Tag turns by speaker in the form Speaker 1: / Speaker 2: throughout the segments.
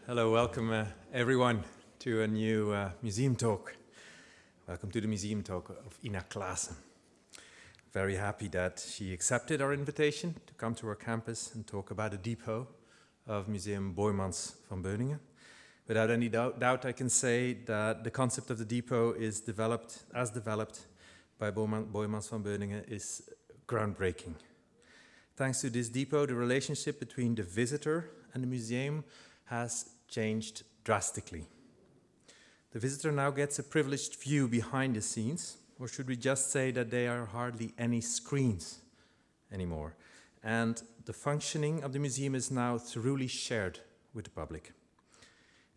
Speaker 1: Hello, welcome everyone to a new museum talk. Welcome to the museum talk of Ina Klaassen. Very happy that she accepted our invitation to come to our campus and talk about the depot of Museum Boijmans van Beuningen. Without any doubt, I can say that the concept of the depot is developed by Boijmans van Beuningen is groundbreaking. Thanks to this depot, the relationship between the visitor and the museum has changed drastically. The visitor now gets a privileged view behind the scenes, or should we just say that there are hardly any screens anymore. And the functioning of the museum is now thoroughly shared with the public.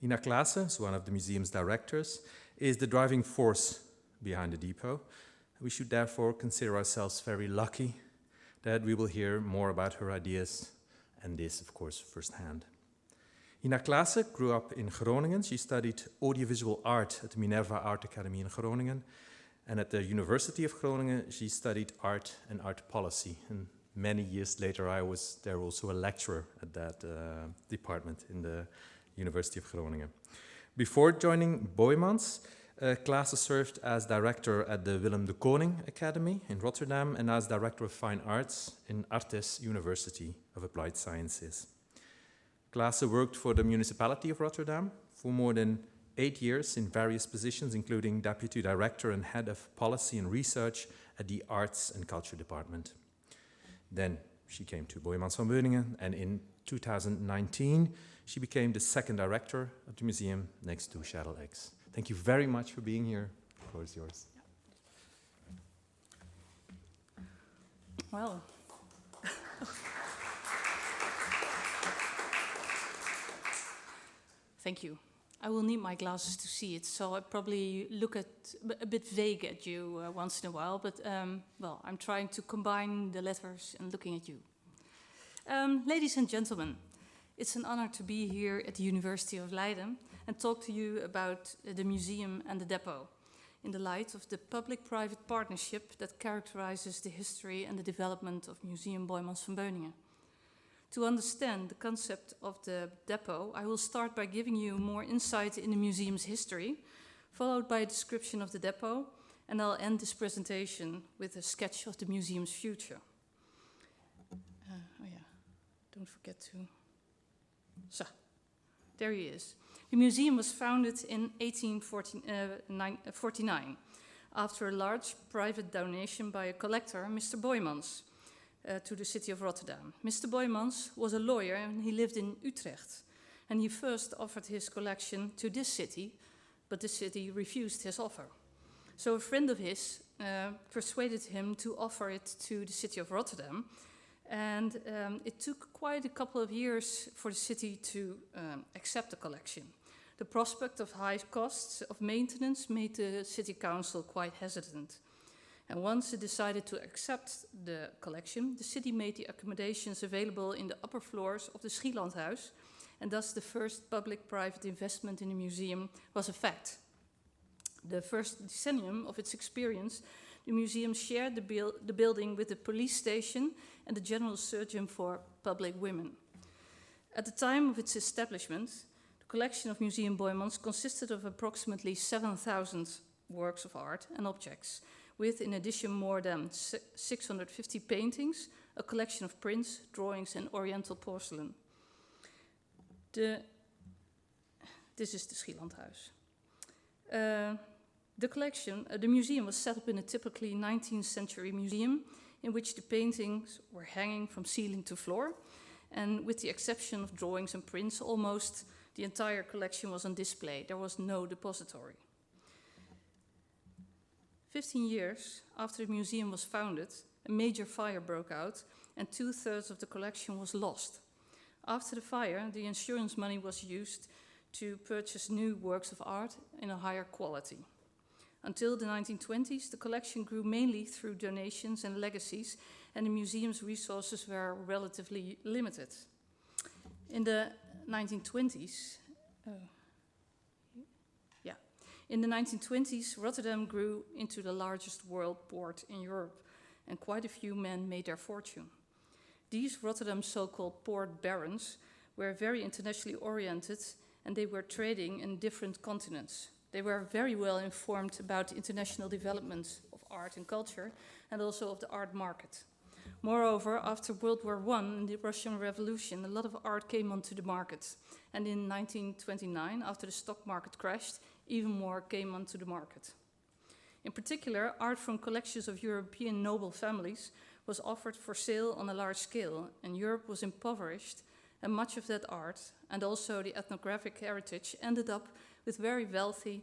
Speaker 1: Ina Klaassen, one of the museum's directors, is the driving force behind the depot. We should therefore consider ourselves very lucky that we will hear more about her ideas, and this, of course, firsthand. Ina Klaassen grew up in Groningen. She studied audiovisual art at the Minerva Art Academy in Groningen. And at the University of Groningen, she studied art and art policy. And many years later, I was there also a lecturer at that department in the University of Groningen. Before joining Boijmans, Klaassen served as director at the Willem de Koning Academy in Rotterdam and as director of fine arts in Artes University of Applied Sciences. Klaassen worked for the municipality of Rotterdam for more than 8 years in various positions, including deputy director and head of policy and research at the Arts and Culture Department. Then she came to Boijmans van Beuningen, and in 2019 she became the second director of the museum next to Cheryl X. Thank you very much for being here. The floor is yours.
Speaker 2: Well. Thank you. I will need my glasses to see it, so I probably look a bit vague at you once in a while, but well, I'm trying to combine the letters and looking at you. Ladies and gentlemen, it's an honor to be here at the University of Leiden and talk to you about the museum and the depot in the light of the public-private partnership that characterizes the history and the development of Museum Boijmans van Beuningen. To understand the concept of the depot, I will start by giving you more insight in the museum's history, followed by a description of the depot, and I'll end this presentation with a sketch of the museum's future. Don't forget to... So, there he is. The museum was founded in 1849 after a large private donation by a collector, Mr. Boijmans, to the city of Rotterdam. Mr. Boijmans was a lawyer and he lived in Utrecht. And he first offered his collection to this city, but the city refused his offer. So a friend of his persuaded him to offer it to the city of Rotterdam. And it took quite a couple of years for the city to accept the collection. The prospect of high costs of maintenance made the city council quite hesitant. And once it decided to accept the collection, the city made the accommodations available in the upper floors of the Schielandhuis, and thus the first public-private investment in the museum was a fact. The first decennium of its experience, the museum shared the building with the police station and the general surgeon for public women. At the time of its establishment, the collection of Museum Boijmans consisted of approximately 7,000 works of art and objects, with in addition more than 650 paintings, a collection of prints, drawings and oriental porcelain. This is the Schielandhuis. The museum was set up in a typically 19th century museum in which the paintings were hanging from ceiling to floor, and with the exception of drawings and prints, almost the entire collection was on display. There was no depository. 15 years after the museum was founded, a major fire broke out and 2/3 of the collection was lost. After the fire, the insurance money was used to purchase new works of art in a higher quality. Until the 1920s, the collection grew mainly through donations and legacies, and the museum's resources were relatively limited. In the 1920s, In the 1920s, Rotterdam grew into the largest world port in Europe, and quite a few men made their fortune. These Rotterdam so-called port barons were very internationally oriented and they were trading in different continents. They were very well informed about the international developments of art and culture, and also of the art market. Moreover, after World War I and the Russian Revolution, a lot of art came onto the market. And in 1929, after the stock market crashed, even more came onto the market. In particular, art from collections of European noble families was offered for sale on a large scale, and Europe was impoverished, and much of that art, and also the ethnographic heritage, ended up with very wealthy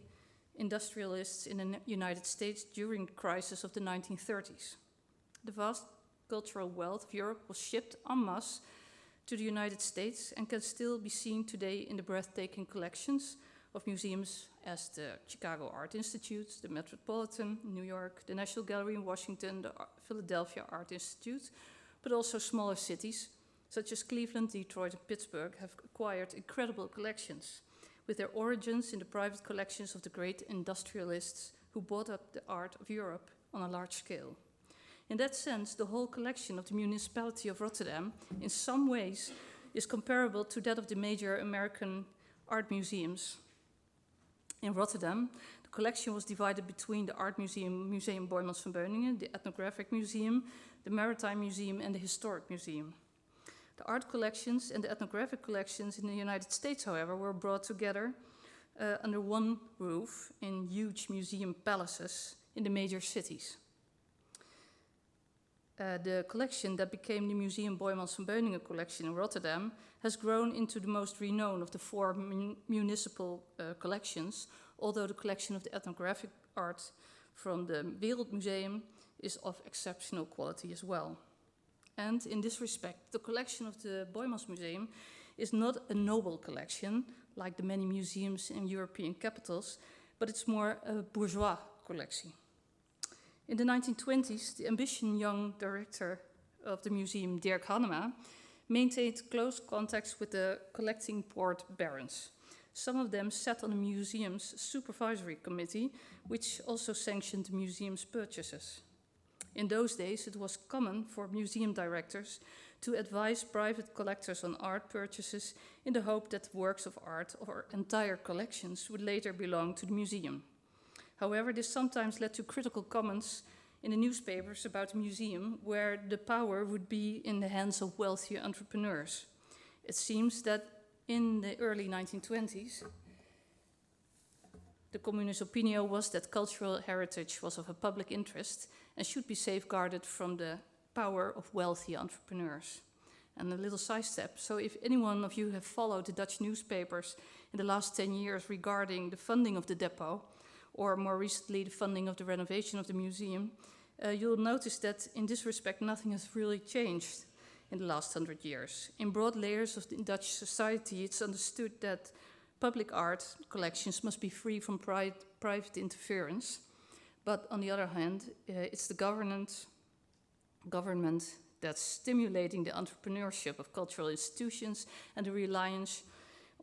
Speaker 2: industrialists in the United States during the crisis of the 1930s. The vast cultural wealth of Europe was shipped en masse to the United States and can still be seen today in the breathtaking collections of museums as the Chicago Art Institute, the Metropolitan in New York, the National Gallery in Washington, the Philadelphia Art Institute, but also smaller cities such as Cleveland, Detroit, and Pittsburgh have acquired incredible collections with their origins in the private collections of the great industrialists who bought up the art of Europe on a large scale. In that sense, the whole collection of the municipality of Rotterdam in some ways is comparable to that of the major American art museums. In Rotterdam, the collection was divided between the Art Museum, Museum Boijmans van Beuningen, the Ethnographic Museum, the Maritime Museum, and the Historic Museum. The art collections and the ethnographic collections in the United States, however, were brought together under one roof in huge museum palaces in the major cities. The collection that became the Museum Boijmans van Beuningen collection in Rotterdam has grown into the most renowned of the four municipal collections, although the collection of the ethnographic art from the Wereldmuseum is of exceptional quality as well. And in this respect, the collection of the Boijmans Museum is not a noble collection, like the many museums in European capitals, but it's more a bourgeois collection. In the 1920s, the ambitious young director of the museum, Dirk Hannema, maintained close contacts with the collecting port barons. Some of them sat on the museum's supervisory committee, which also sanctioned the museum's purchases. In those days, it was common for museum directors to advise private collectors on art purchases in the hope that works of art or entire collections would later belong to the museum. However, this sometimes led to critical comments in the newspapers about the museum, where the power would be in the hands of wealthy entrepreneurs. It seems that in the early 1920s, the communist opinion was that cultural heritage was of a public interest and should be safeguarded from the power of wealthy entrepreneurs. And a little sidestep, so if any one of you have followed the Dutch newspapers in the last 10 years regarding the funding of the depot, or more recently the funding of the renovation of the museum, you'll notice that in this respect nothing has really changed in the last 100 years. In broad layers of the Dutch society, it's understood that public art collections must be free from private interference. But on the other hand, it's the government that's stimulating the entrepreneurship of cultural institutions and the reliance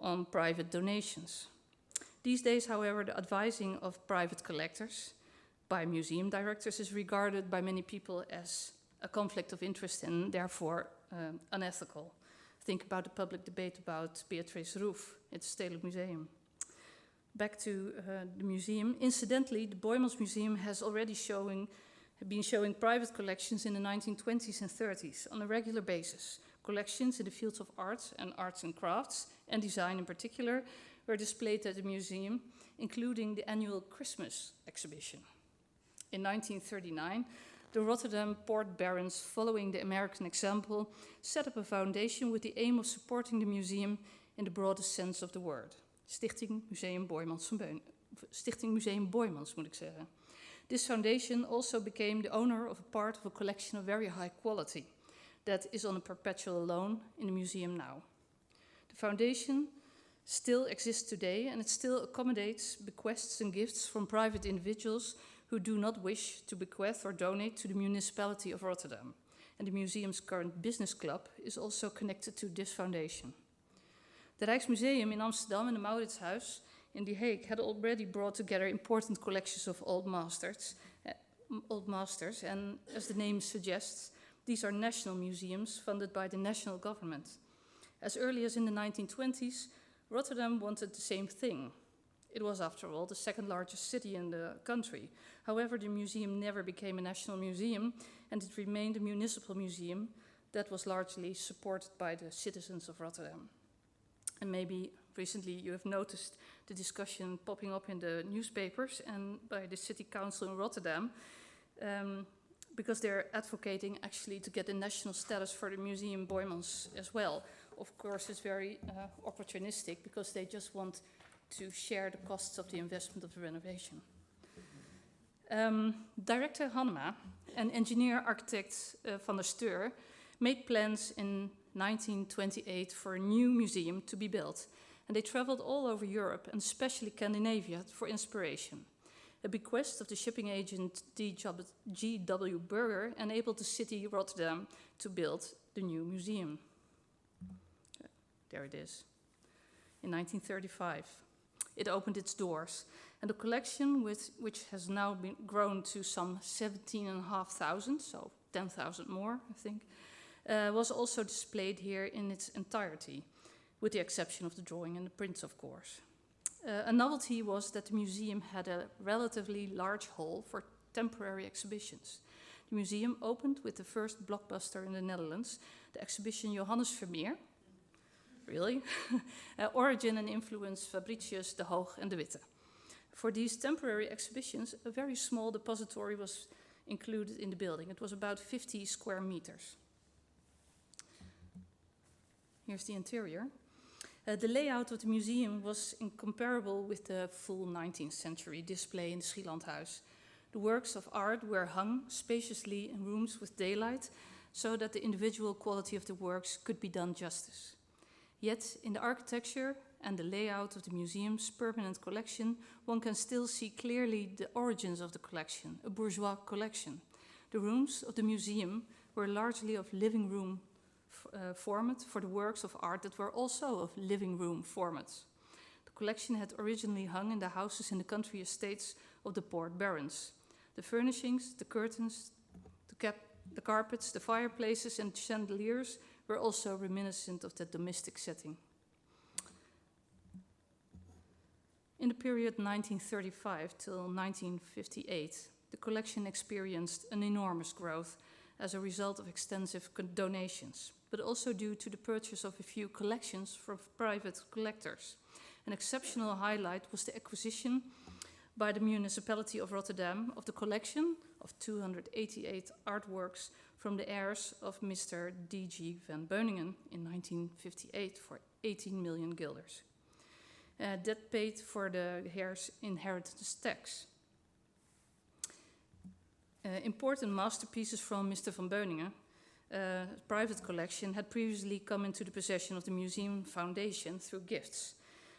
Speaker 2: on private donations. These days, however, the advising of private collectors by museum directors is regarded by many people as a conflict of interest and therefore unethical. Think about the public debate about Beatrice Roof at the Stedelijk Museum. Back to the museum. Incidentally, the Boijmans Museum has already been showing private collections in the 1920s and 30s on a regular basis. Collections in the fields of arts and crafts, and design in particular, were displayed at the museum, including the annual Christmas exhibition. In 1939, the Rotterdam port barons, following the American example, set up a foundation with the aim of supporting the museum in the broadest sense of the word. Stichting Museum Boijmans, moet ik zeggen. This foundation also became the owner of a part of a collection of very high quality that is on a perpetual loan in the museum now. The foundation still exists today, and it still accommodates bequests and gifts from private individuals who do not wish to bequeath or donate to the municipality of Rotterdam. And the museum's current business club is also connected to this foundation. The Rijksmuseum in Amsterdam and the Mauritshuis in The Hague had already brought together important collections of old masters, and as the name suggests, these are national museums funded by the national government. As early as in the 1920s, Rotterdam wanted the same thing. It was, after all, the second largest city in the country. However, the museum never became a national museum, and it remained a municipal museum that was largely supported by the citizens of Rotterdam. And maybe recently you have noticed the discussion popping up in the newspapers and by the city council in Rotterdam, because they're advocating actually to get a national status for the museum Boijmans as well. Of course, it's very opportunistic because they just want to share the costs of the investment of the renovation. Director Hannema and engineer-architect Van der Steur made plans in 1928 for a new museum to be built, and they traveled all over Europe and especially Scandinavia for inspiration. A bequest of the shipping agent G.W. Berger enabled the city of Rotterdam to build the new museum. There it is. In 1935, it opened its doors, and the collection, which has now been grown to some 17,500, so 10,000 more, I think, was also displayed here in its entirety, with the exception of the drawing and the prints, of course. A novelty was that the museum had a relatively large hall for temporary exhibitions. The museum opened with the first blockbuster in the Netherlands, the exhibition Johannes Vermeer. Really? Origin and Influence, Fabricius, de Hoog and de Witte. For these temporary exhibitions, a very small depository was included in the building. It was about 50 square meters. Here's the interior. The layout of the museum was incomparable with the full 19th century display in the Schielandhuis. The works of art were hung spaciously in rooms with daylight so that the individual quality of the works could be done justice. Yet, in the architecture and the layout of the museum's permanent collection, one can still see clearly the origins of the collection, a bourgeois collection. The rooms of the museum were largely of living room format for the works of art that were also of living room formats. The collection had originally hung in the houses in the country estates of the port barons. The furnishings, the curtains, the carpets, the fireplaces and chandeliers were also reminiscent of that domestic setting. In the period 1935 till 1958, the collection experienced an enormous growth as a result of extensive donations, but also due to the purchase of a few collections from private collectors. An exceptional highlight was the acquisition by the municipality of Rotterdam of the collection of 288 artworks from the heirs of Mr. D.G. van Beuningen in 1958 for 18 million guilders. That paid for the heirs' inheritance tax. Important masterpieces from Mr. van Beuningen, private collection, had previously come into the possession of the Museum Foundation through gifts.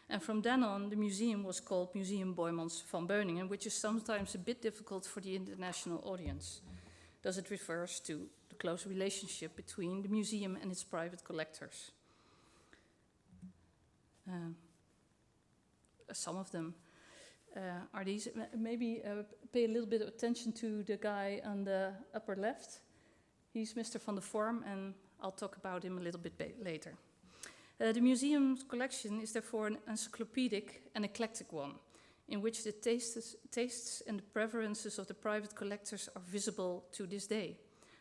Speaker 2: And from then on, the museum was called Museum Boijmans van Beuningen, which is sometimes a bit difficult for the international audience, thus it refers to the close relationship between the museum and its private collectors. Some of them are these. Maybe pay a little bit of attention to the guy on the upper left. He's Mr. van der Vorm, and I'll talk about him a little bit later. The museum's collection is therefore an encyclopedic and eclectic one, in which the tastes and the preferences of the private collectors are visible to this day.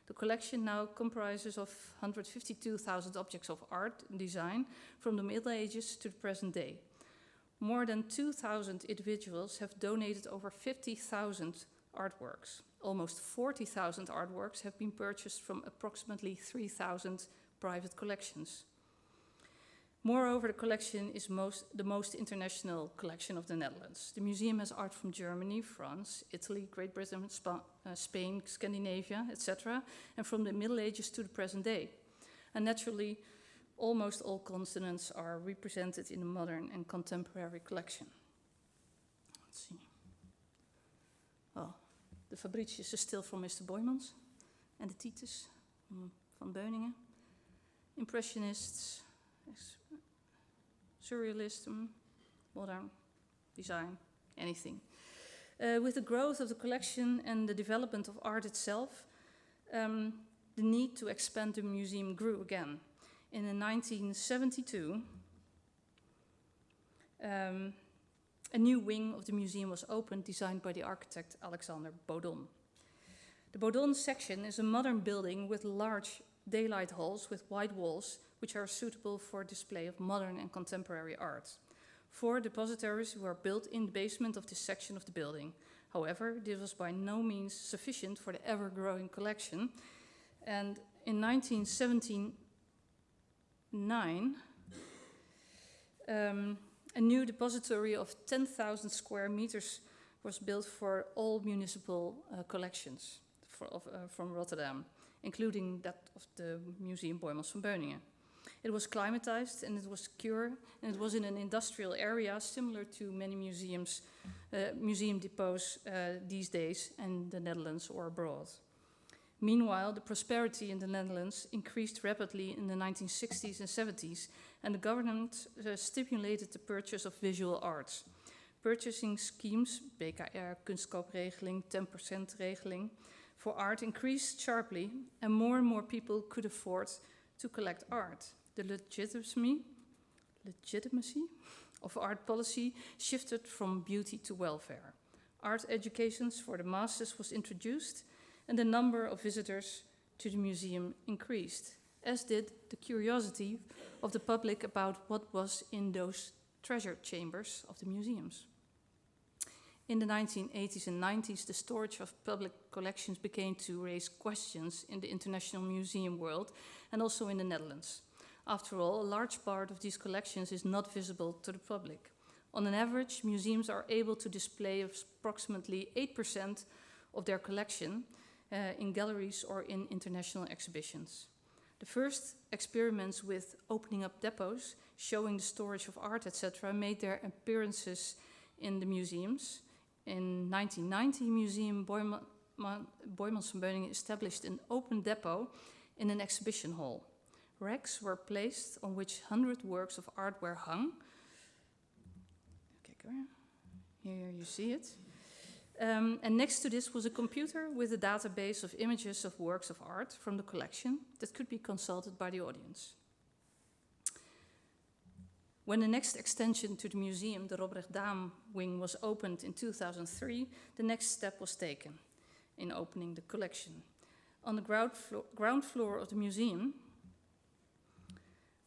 Speaker 2: The collection now comprises of 152,000 objects of art and design from the Middle Ages to the present day. More than 2,000 individuals have donated over 50,000 artworks. Almost 40,000 artworks have been purchased from approximately 3,000 private collections. Moreover, the collection is the most international collection of the Netherlands. The museum has art from Germany, France, Italy, Great Britain, Spain, Scandinavia, etc., and from the Middle Ages to the present day. And naturally, almost all continents are represented in the modern and contemporary collection. Let's see. Well, the Fabricius is still from Mr. Boijmans, and the Titus van Beuningen. Impressionists, surrealism, modern design, anything. With the growth of the collection and the development of art itself, the need to expand the museum grew again. In 1972, a new wing of the museum was opened, designed by the architect Alexander Bodon. The Bodon section is a modern building with large daylight halls with wide walls, which are suitable for display of modern and contemporary art. 4 depositories were built in the basement of this section of the building. However, this was by no means sufficient for the ever-growing collection, and in 1979, a new depository of 10,000 square meters was built for all municipal collections from Rotterdam, including that of the Museum Boijmans van Beuningen. It was climatized and it was secure, and it was in an industrial area similar to many museum depots these days in the Netherlands or abroad. Meanwhile, the prosperity in the Netherlands increased rapidly in the 1960s and 70s, and the government stimulated the purchase of visual arts. Purchasing schemes, BKR, kunstkoopregeling, 10% regeling, for art increased sharply, and more people could afford to collect art. The legitimacy of art policy shifted from beauty to welfare. Art education for the masses was introduced, and the number of visitors to the museum increased, as did the curiosity of the public about what was in those treasure chambers of the museums. In the 1980s and 90s, the storage of public collections began to raise questions in the international museum world and also in the Netherlands. After all, a large part of these collections is not visible to the public. On an average, museums are able to display approximately 8% of their collection in galleries or in international exhibitions. The first experiments with opening up depots, showing the storage of art, etc., made their appearances in the museums. In 1990, Museum Boijmans van Beuningen established an open depot in an exhibition hall. Racks were placed on which 100 works of art were hung. Here you see it. And next to this was a computer with a database of images of works of art from the collection that could be consulted by the audience. When the next extension to the museum, the Rotterdam wing, was opened in 2003, the next step was taken in opening the collection. On the ground floor of the museum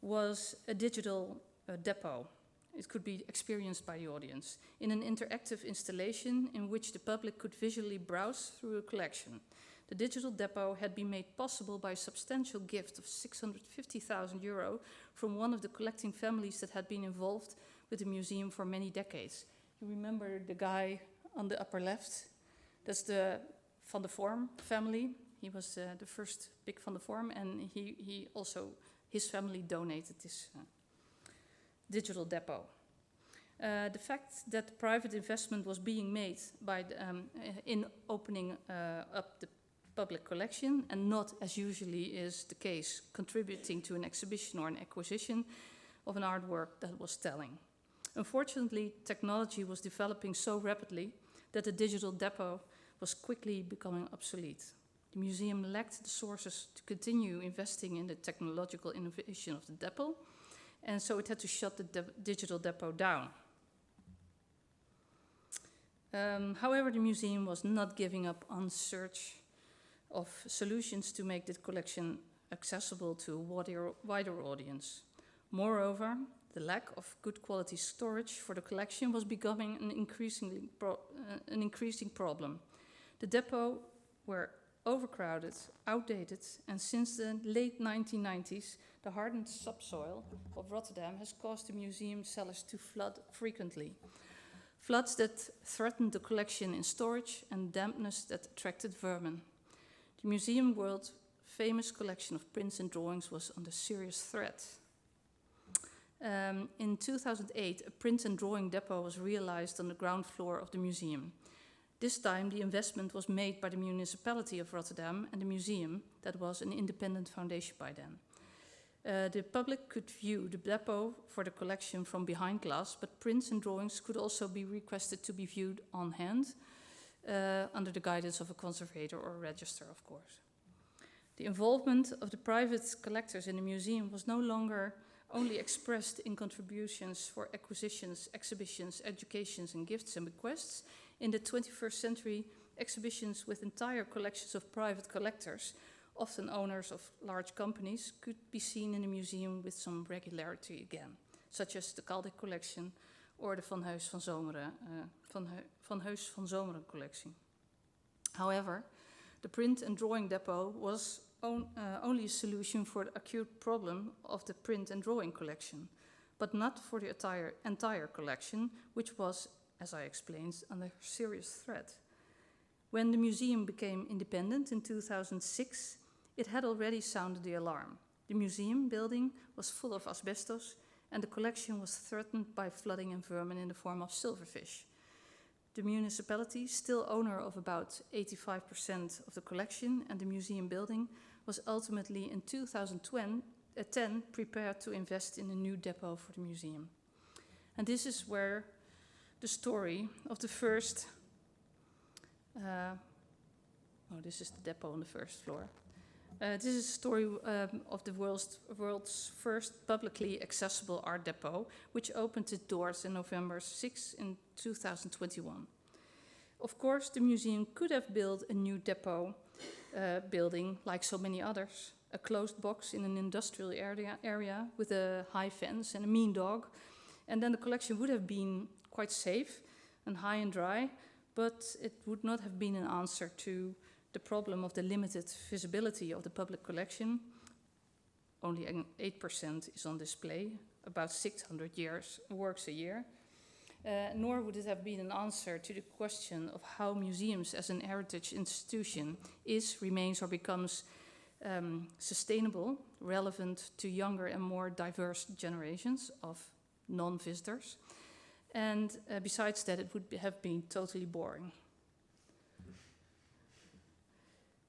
Speaker 2: was a digital depot. It could be experienced by the audience in an interactive installation in which the public could visually browse through a collection. The digital depot had been made possible by a substantial gift of €650,000 from one of the collecting families that had been involved with the museum for many decades. You remember the guy on the upper left? That's the Van der Vorm family. He was the first big Van der Vorm, and he also, his family donated this digital depot. The fact that private investment was being made by in opening up the public collection, and not, as usually is the case, contributing to an exhibition or an acquisition of an artwork, that was telling. Unfortunately, technology was developing so rapidly that the digital depot was quickly becoming obsolete. The museum lacked the sources to continue investing in the technological innovation of the depot, and so it had to shut the digital depot down. However, the museum was not giving up on search of solutions to make the collection accessible to a wider audience. Moreover, the lack of good quality storage for the collection was becoming an increasing problem. The depot were overcrowded, outdated, and since the late 1990s, the hardened subsoil of Rotterdam has caused the museum cellars to flood frequently. Floods that threatened the collection in storage and dampness that attracted vermin. The museum world's famous collection of prints and drawings was under serious threat. In 2008, a print and drawing depot was realized on the ground floor of the museum. This time, the investment was made by the municipality of Rotterdam and the museum, that was an independent foundation by then. The public could view the depot for the collection from behind glass, but prints and drawings could also be requested to be viewed on hand, under the guidance of a conservator or register, of course. The involvement of the private collectors in the museum was no longer only expressed in contributions for acquisitions, exhibitions, educations, and gifts and bequests. In the 21st century, exhibitions with entire collections of private collectors, often owners of large companies, could be seen in a museum with some regularity again, such as the Kaldek collection or the Van Heus van Zomeren collection. However, the print and drawing depot was only a solution for the acute problem of the print and drawing collection, but not for the entire collection, which was, as I explained, under serious threat. When the museum became independent in 2006, it had already sounded the alarm. The museum building was full of asbestos, and the collection was threatened by flooding and vermin in the form of silverfish. The municipality, still owner of about 85% of the collection and the museum building, was ultimately in 2010 prepared to invest in a new depot for the museum. And this is where the story of the first, this is the depot on the first floor. This is a story of the world's first publicly accessible art depot, which opened its doors in November 6 in 2021. Of course, the museum could have built a new depot building like so many others, a closed box in an industrial area with a high fence and a mean dog, and then the collection would have been quite safe and high and dry, but it would not have been an answer to the problem of the limited visibility of the public collection. Only 8% is on display, about 600 works a year. Nor would it have been an answer to the question of how museums as an heritage institution remains or becomes sustainable, relevant to younger and more diverse generations of non-visitors. And besides that, it would have been totally boring.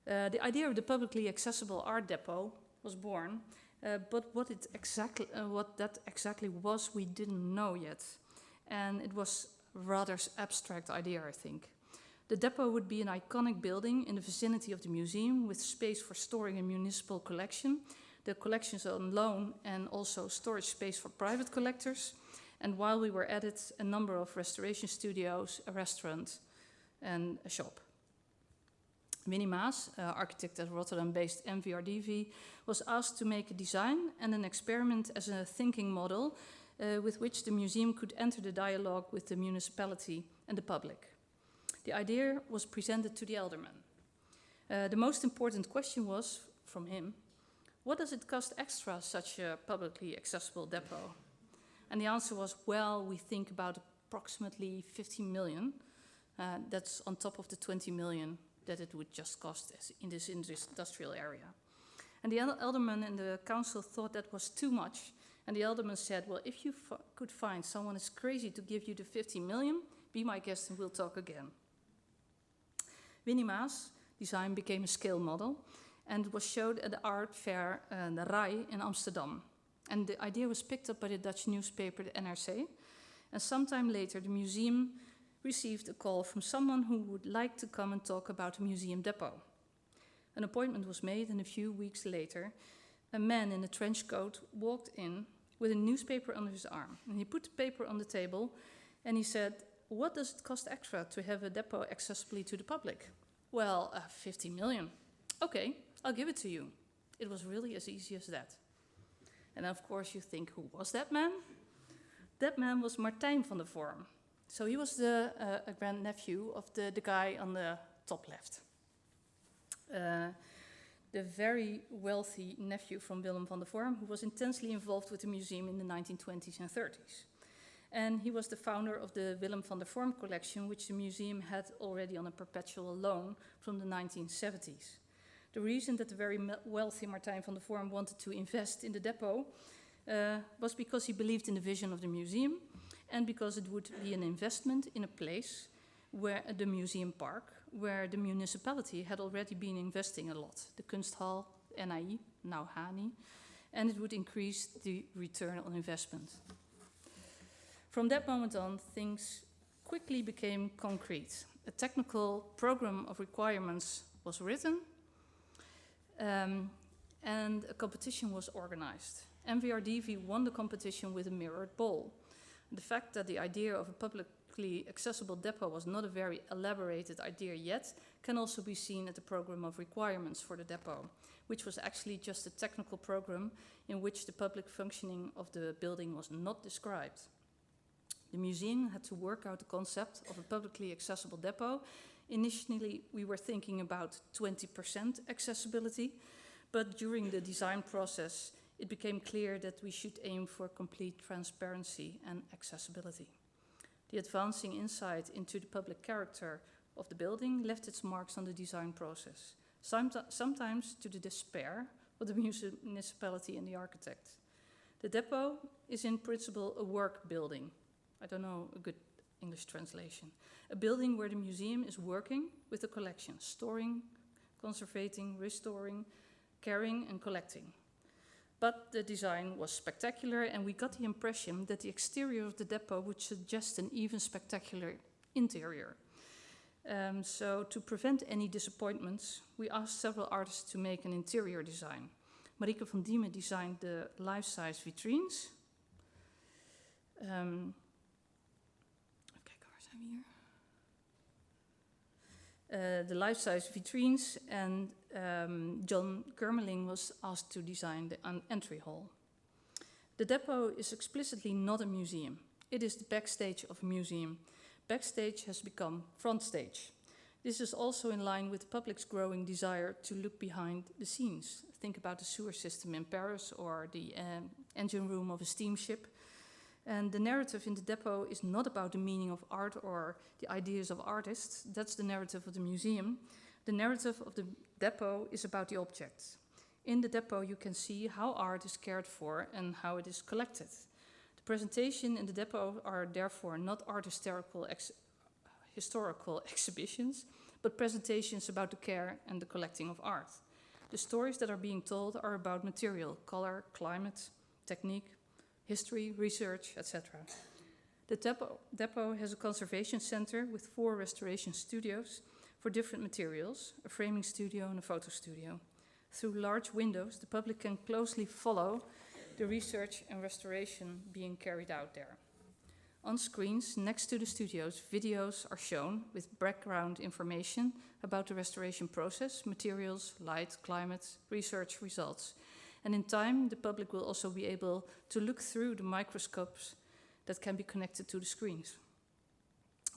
Speaker 2: The idea of the publicly accessible art depot was born, but what that exactly was, we didn't know yet. And it was a rather abstract idea, I think. The depot would be an iconic building in the vicinity of the museum with space for storing a municipal collection, the collections on loan, and also storage space for private collectors. And while we were at it, a number of restoration studios, a restaurant, and a shop. Winnie Maas, architect at Rotterdam-based MVRDV, was asked to make a design and an experiment as a thinking model with which the museum could enter the dialogue with the municipality and the public. The idea was presented to the alderman. The most important question was, from him, what does it cost extra, such a publicly accessible depot? And the answer was, well, we think about approximately 15 million. That's on top of the 20 million that it would just cost in this industrial area. And the alderman and the council thought that was too much. And the alderman said, well, if you could find someone as crazy to give you the 15 million, be my guest and we'll talk again. Winnie Maas' design became a scale model and was showed at the art fair the RAI in Amsterdam. And the idea was picked up by the Dutch newspaper, the NRC. And sometime later, the museum received a call from someone who would like to come and talk about a museum depot. An appointment was made, and a few weeks later, a man in a trench coat walked in with a newspaper under his arm. And he put the paper on the table, and he said, what does it cost extra to have a depot accessibly to the public? Well, 50 million. Okay, I'll give it to you. It was really as easy as that. And of course you think, who was that man? That man was Martijn van der Vorm. So he was the grandnephew of the guy on the top left. The very wealthy nephew from Willem van der Vorm, who was intensely involved with the museum in the 1920s and 30s. And he was the founder of the Willem van der Vorm collection, which the museum had already on a perpetual loan from the 1970s. The reason that the very wealthy Martijn van der Vorm wanted to invest in the depot was because he believed in the vision of the museum and because it would be an investment in a place where the museum park, where the municipality had already been investing a lot. The Kunsthal, NAI, now HANI, and it would increase the return on investment. From that moment on, things quickly became concrete. A technical program of requirements was written, and a competition was organized. MVRDV won the competition with a mirrored bowl. The fact that the idea of a publicly accessible depot was not a very elaborated idea yet can also be seen at the program of requirements for the depot, which was actually just a technical program in which the public functioning of the building was not described. The museum had to work out the concept of a publicly accessible depot. Initially, we were thinking about 20% accessibility, but during the design process, it became clear that we should aim for complete transparency and accessibility. The advancing insight into the public character of the building left its marks on the design process, sometimes to the despair of the municipality and the architect. The depot is in principle a work building. I don't know a good English translation. A building where the museum is working with the collection, storing, conserving, restoring, carrying and collecting. But the design was spectacular, and we got the impression that the exterior of the depot would suggest an even spectacular interior. So to prevent any disappointments, we asked several artists to make an interior design. Marieke van Diemen designed the life-size vitrines. Even kijken, waar zijn we hier? The life-size vitrines, and John Kermeling was asked to design the entry hall. The depot is explicitly not a museum. It is the backstage of a museum. Backstage has become front stage. This is also in line with the public's growing desire to look behind the scenes. Think about the sewer system in Paris or the engine room of a steamship. And the narrative in the depot is not about the meaning of art or the ideas of artists. That's the narrative of the museum. The narrative of the depot is about the objects. In the depot, you can see how art is cared for and how it is collected. The presentation in the depot are therefore not art historical exhibitions, but presentations about the care and the collecting of art. The stories that are being told are about material, color, climate, technique, history, research, etc. The depot has a conservation center with 4 restoration studios for different materials, a framing studio and a photo studio. Through large windows, the public can closely follow the research and restoration being carried out there. On screens next to the studios, videos are shown with background information about the restoration process, materials, light, climate, research results. And in time, the public will also be able to look through the microscopes that can be connected to the screens.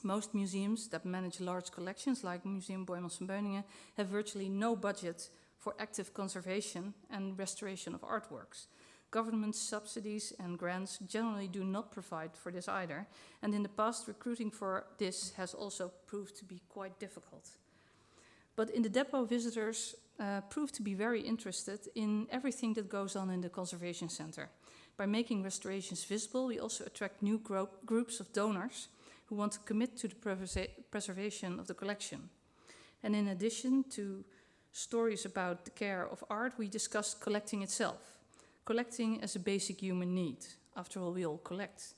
Speaker 2: Most museums that manage large collections, like Museum Boijmans van Beuningen, have virtually no budget for active conservation and restoration of artworks. Government subsidies and grants generally do not provide for this either, and in the past, recruiting for this has also proved to be quite difficult. But in the depot, visitors prove to be very interested in everything that goes on in the conservation center. By making restorations visible, we also attract new groups of donors who want to commit to the preservation of the collection. And in addition to stories about the care of art, we discussed collecting itself. Collecting as a basic human need. After all, we all collect.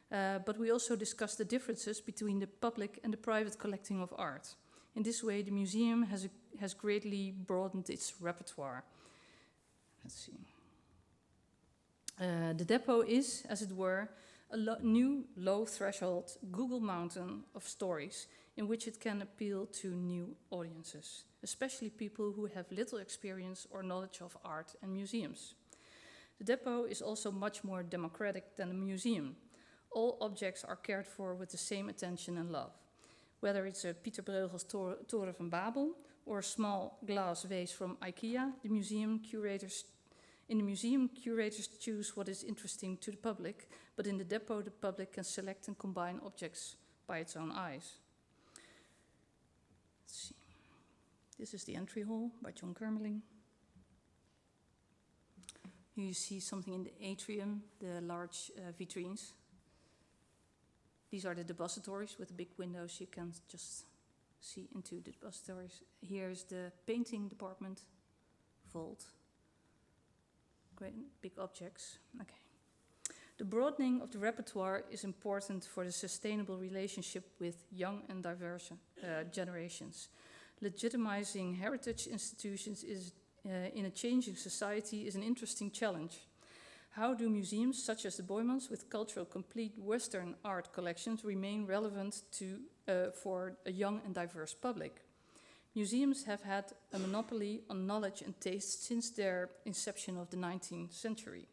Speaker 2: But we also discussed the differences between the public and the private collecting of art. In this way, the museum has greatly broadened its repertoire. Let's see. The depot is, as it were, a new low-threshold Google mountain of stories in which it can appeal to new audiences, especially people who have little experience or knowledge of art and museums. The depot is also much more democratic than a museum. All objects are cared for with the same attention and love. Whether it's a Pieter Bruegel's Toren van Babel or a small glass vase from IKEA, in the museum, curators choose what is interesting to the public, but in the depot, the public can select and combine objects by its own eyes. Let's see. This is the entry hall by John Kermeling. Here you see something in the atrium, the large vitrines. These are the depositories with the big windows. You can just see into the depositories. Here's the painting department, vault. Great big objects. Okay. The broadening of the repertoire is important for the sustainable relationship with young and diverse generations. Legitimizing heritage institutions is in a changing society is an interesting challenge. How do museums such as the Boijmans with cultural complete Western art collections remain relevant for a young and diverse public? Museums have had a monopoly on knowledge and taste since their inception of the 19th century.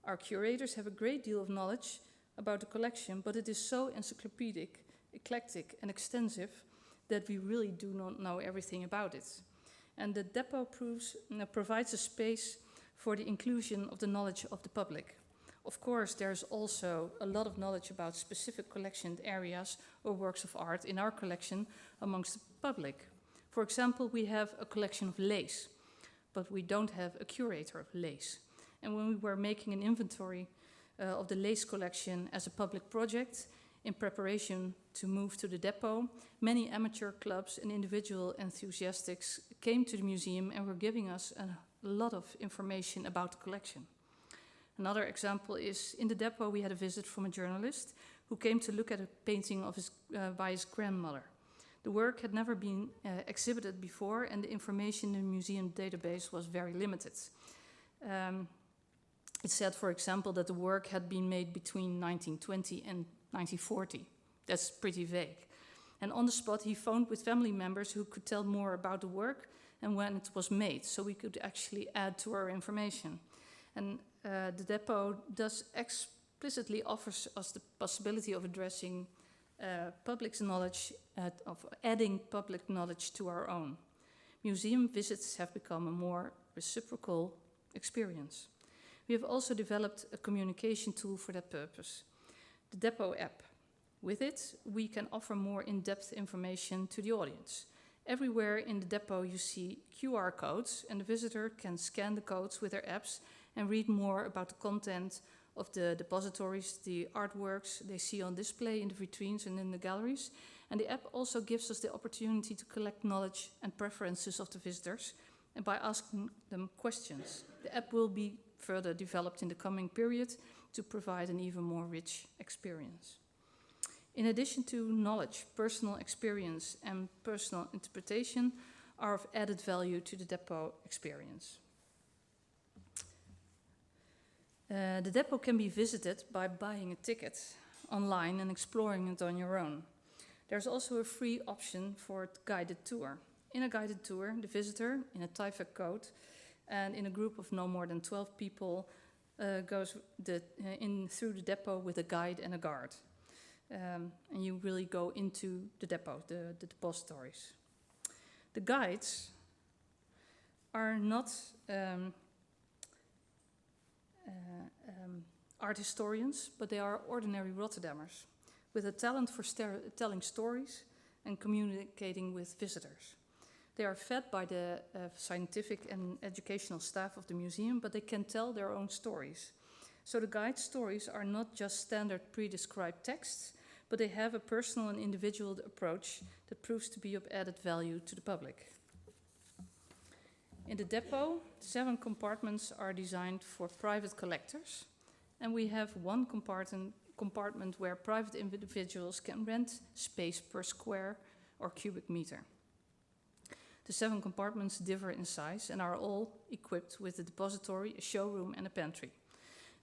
Speaker 2: Our curators have a great deal of knowledge about the collection, but it is so encyclopedic, eclectic, and extensive that we really do not know everything about it. And the depot provides a space for the inclusion of the knowledge of the public. Of course, there's also a lot of knowledge about specific collection areas or works of art in our collection amongst the public. For example, we have a collection of lace, but we don't have a curator of lace. And when we were making an inventory of the lace collection as a public project in preparation to move to the depot, many amateur clubs and individual enthusiasts came to the museum and were giving us a lot of information about the collection. Another example is in the depot we had a visit from a journalist who came to look at a painting of by his grandmother. The work had never been exhibited before, and the information in the museum database was very limited. It said, for example, that the work had been made between 1920 and 1940. That's pretty vague. And on the spot, he phoned with family members who could tell more about the work and when it was made, so we could actually add to our information. And the depot thus explicitly offers us the possibility of addressing public's knowledge, of adding public knowledge to our own. Museum visits have become a more reciprocal experience. We have also developed a communication tool for that purpose, the Depot app. With it, we can offer more in-depth information to the audience. Everywhere in the depot you see QR codes, and the visitor can scan the codes with their apps and read more about the content of the depositories, the artworks they see on display in the vitrines and in the galleries. And the app also gives us the opportunity to collect knowledge and preferences of the visitors, and by asking them questions. The app will be further developed in the coming period to provide an even more rich experience. In addition to knowledge, personal experience and personal interpretation are of added value to the depot experience. The depot can be visited by buying a ticket online and exploring it on your own. There's also a free option for a guided tour. In a guided tour, the visitor, in a TIFAC code and in a group of no more than 12 people, goes through the depot with a guide and a guard. And you really go into the depot, the depositories. The guides are not art historians, but they are ordinary Rotterdammers with a talent for telling stories and communicating with visitors. They are fed by the scientific and educational staff of the museum, but they can tell their own stories. So the guide stories are not just standard pre-described texts, but they have a personal and individual approach that proves to be of added value to the public. In the depot, 7 compartments are designed for private collectors, and we have one compartment where private individuals can rent space per square or cubic meter. The 7 compartments differ in size and are all equipped with a depository, a showroom, and a pantry.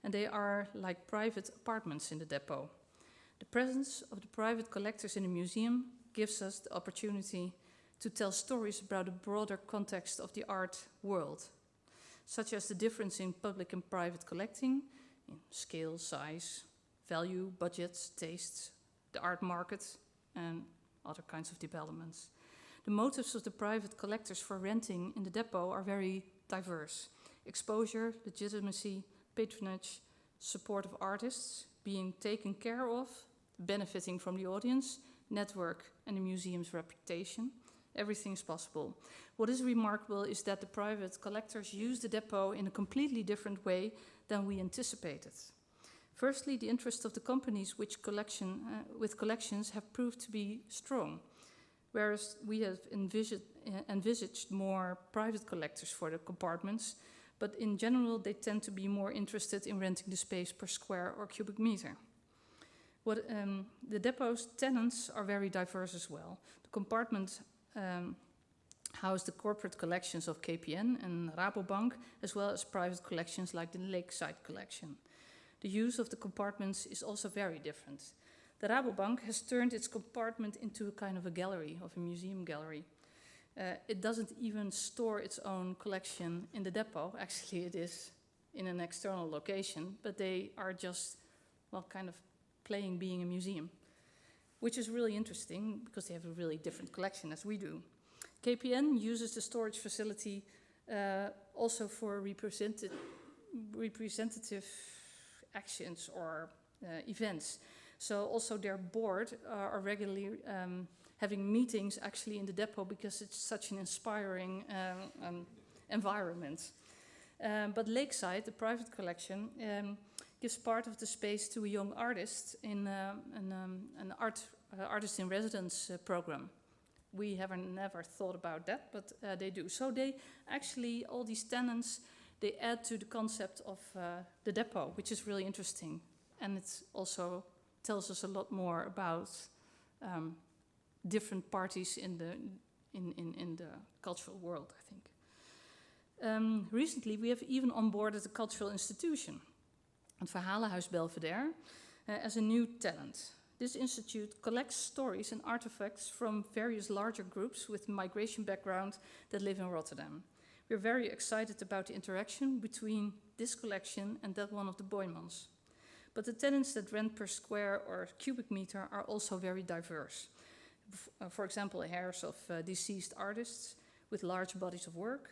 Speaker 2: And they are like private apartments in the depot. The presence of the private collectors in the museum gives us the opportunity to tell stories about a broader context of the art world, such as the difference in public and private collecting, in scale, size, value, budgets, tastes, the art market, and other kinds of developments. The motives of the private collectors for renting in the depot are very diverse. Exposure, legitimacy, patronage, support of artists, being taken care of, benefiting from the audience, network, and the museum's reputation. Everything is possible. What is remarkable is that the private collectors use the depot in a completely different way than we anticipated. Firstly, the interest of the companies with collections have proved to be strong, whereas we have envisaged more private collectors for the compartments, but in general they tend to be more interested in renting the space per square or cubic meter. The depot's tenants are very diverse as well. The compartment house the corporate collections of KPN and Rabobank, as well as private collections like the Lakeside collection. The use of the compartments is also very different. The Rabobank has turned its compartment into a kind of a gallery, of a museum gallery. It doesn't even store its own collection in the depot. Actually, it is in an external location, but they are just, well, kind of playing being a museum, which is really interesting because they have a really different collection as we do. KPN uses the storage facility also for representative actions or events. So also their board are regularly having meetings actually in the depot because it's such an inspiring environment. But Lakeside, the private collection, gives part of the space to a young artist in an artist in residence program. We have never thought about that, but they do. So they actually, all these tenants, they add to the concept of the depot, which is really interesting. And it also tells us a lot more about different parties in the cultural world, I think. Recently, we have even onboarded a cultural institution, het Verhalenhuis Belvedere, as a new tenant. This institute collects stories and artifacts from various larger groups with migration background that live in Rotterdam. We're very excited about the interaction between this collection and that one of the Boijmans. But the tenants that rent per square or cubic meter are also very diverse. For example, heirs of deceased artists with large bodies of work,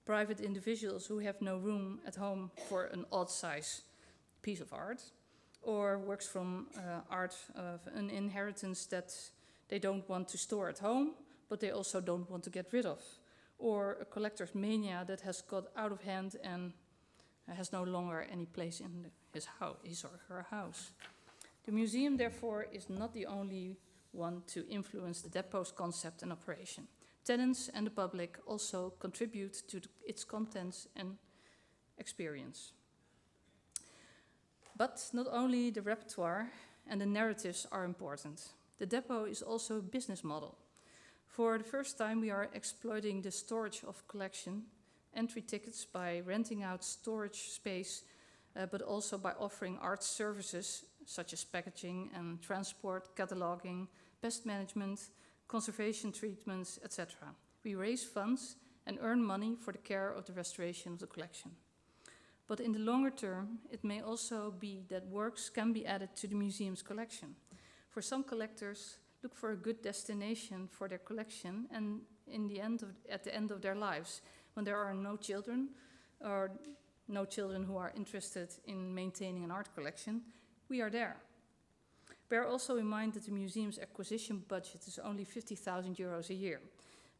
Speaker 2: private individuals who have no room at home for an odd size piece of art, or works from art of an inheritance that they don't want to store at home, but they also don't want to get rid of, or a collector's mania that has got out of hand and has no longer any place in his or her house. The museum, therefore, is not the only one to influence the depot's concept and operation. Tenants and the public also contribute to its contents and experience. But not only the repertoire and the narratives are important. The depot is also a business model. For the first time, we are exploiting the storage of collection, entry tickets by renting out storage space, but also by offering art services such as packaging and transport, cataloging, pest management, conservation treatments, etc. We raise funds and earn money for the care of the restoration of the collection. But in the longer term, it may also be that works can be added to the museum's collection. For some collectors, look for a good destination for their collection, and at the end of their lives, when there are no children, or no children who are interested in maintaining an art collection, we are there. Bear also in mind that the museum's acquisition budget is only 50,000 euros a year.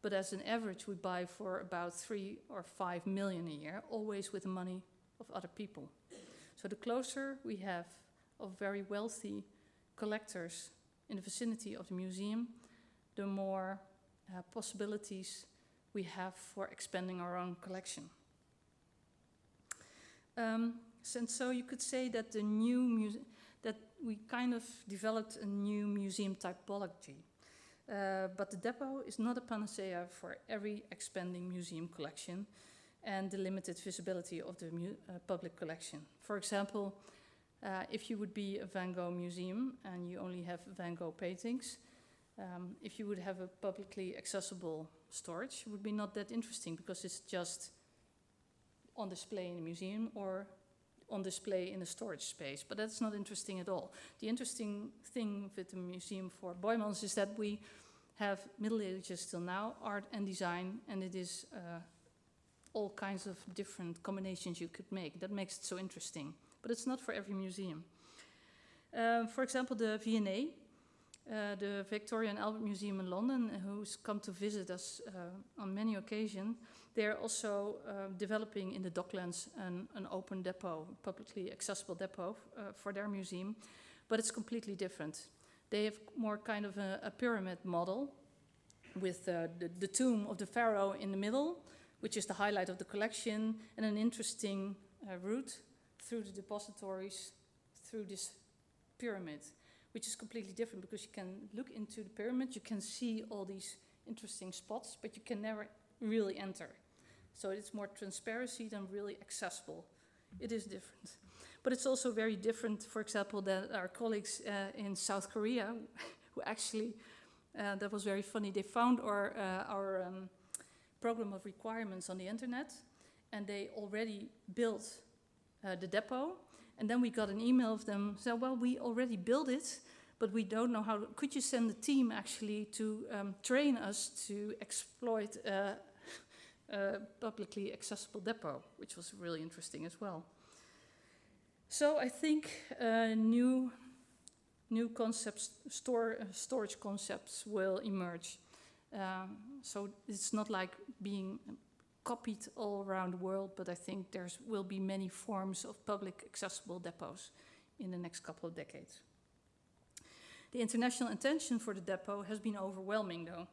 Speaker 2: But as an average, we buy for about 3 or 5 million a year, always with the money of other people. So the closer we have of very wealthy collectors in the vicinity of the museum, the more possibilities we have for expanding our own collection. And so you could say that that we kind of developed a new museum typology. But the depot is not a panacea for every expanding museum collection and the limited visibility of the public collection. For example, if you would be a Van Gogh museum and you only have Van Gogh paintings, if you would have a publicly accessible storage, it would be not that interesting because it's just on display in a museum or on display in a storage space. But that's not interesting at all. The interesting thing with the Museum for Boijmans is that we have Middle Ages till now, art and design, and it is all kinds of different combinations you could make. That makes it so interesting. But it's not for every museum. For example, the V&A, the Victoria and Albert Museum in London, who's come to visit us on many occasions, they're also developing in the Docklands an open depot, publicly accessible depot for their museum, but it's completely different. They have more kind of a pyramid model with the tomb of the pharaoh in the middle, which is the highlight of the collection, and an interesting route through the depositories, through this pyramid, which is completely different because you can look into the pyramid, you can see all these interesting spots, but you can never really enter. So it's more transparency than really accessible. It is different. But it's also very different, for example, than our colleagues in South Korea, who actually, that was very funny, they found our program of requirements on the internet, and they already built the depot. And then we got an email of them saying, well, we already built it, but we don't know how. Could you send a team actually to train us to exploit a publicly accessible depot, which was really interesting as well. So I think new concepts, storage concepts will emerge. So it's not like being copied all around the world, but I think there will be many forms of public accessible depots in the next couple of decades. The international attention for the depot has been overwhelming, though.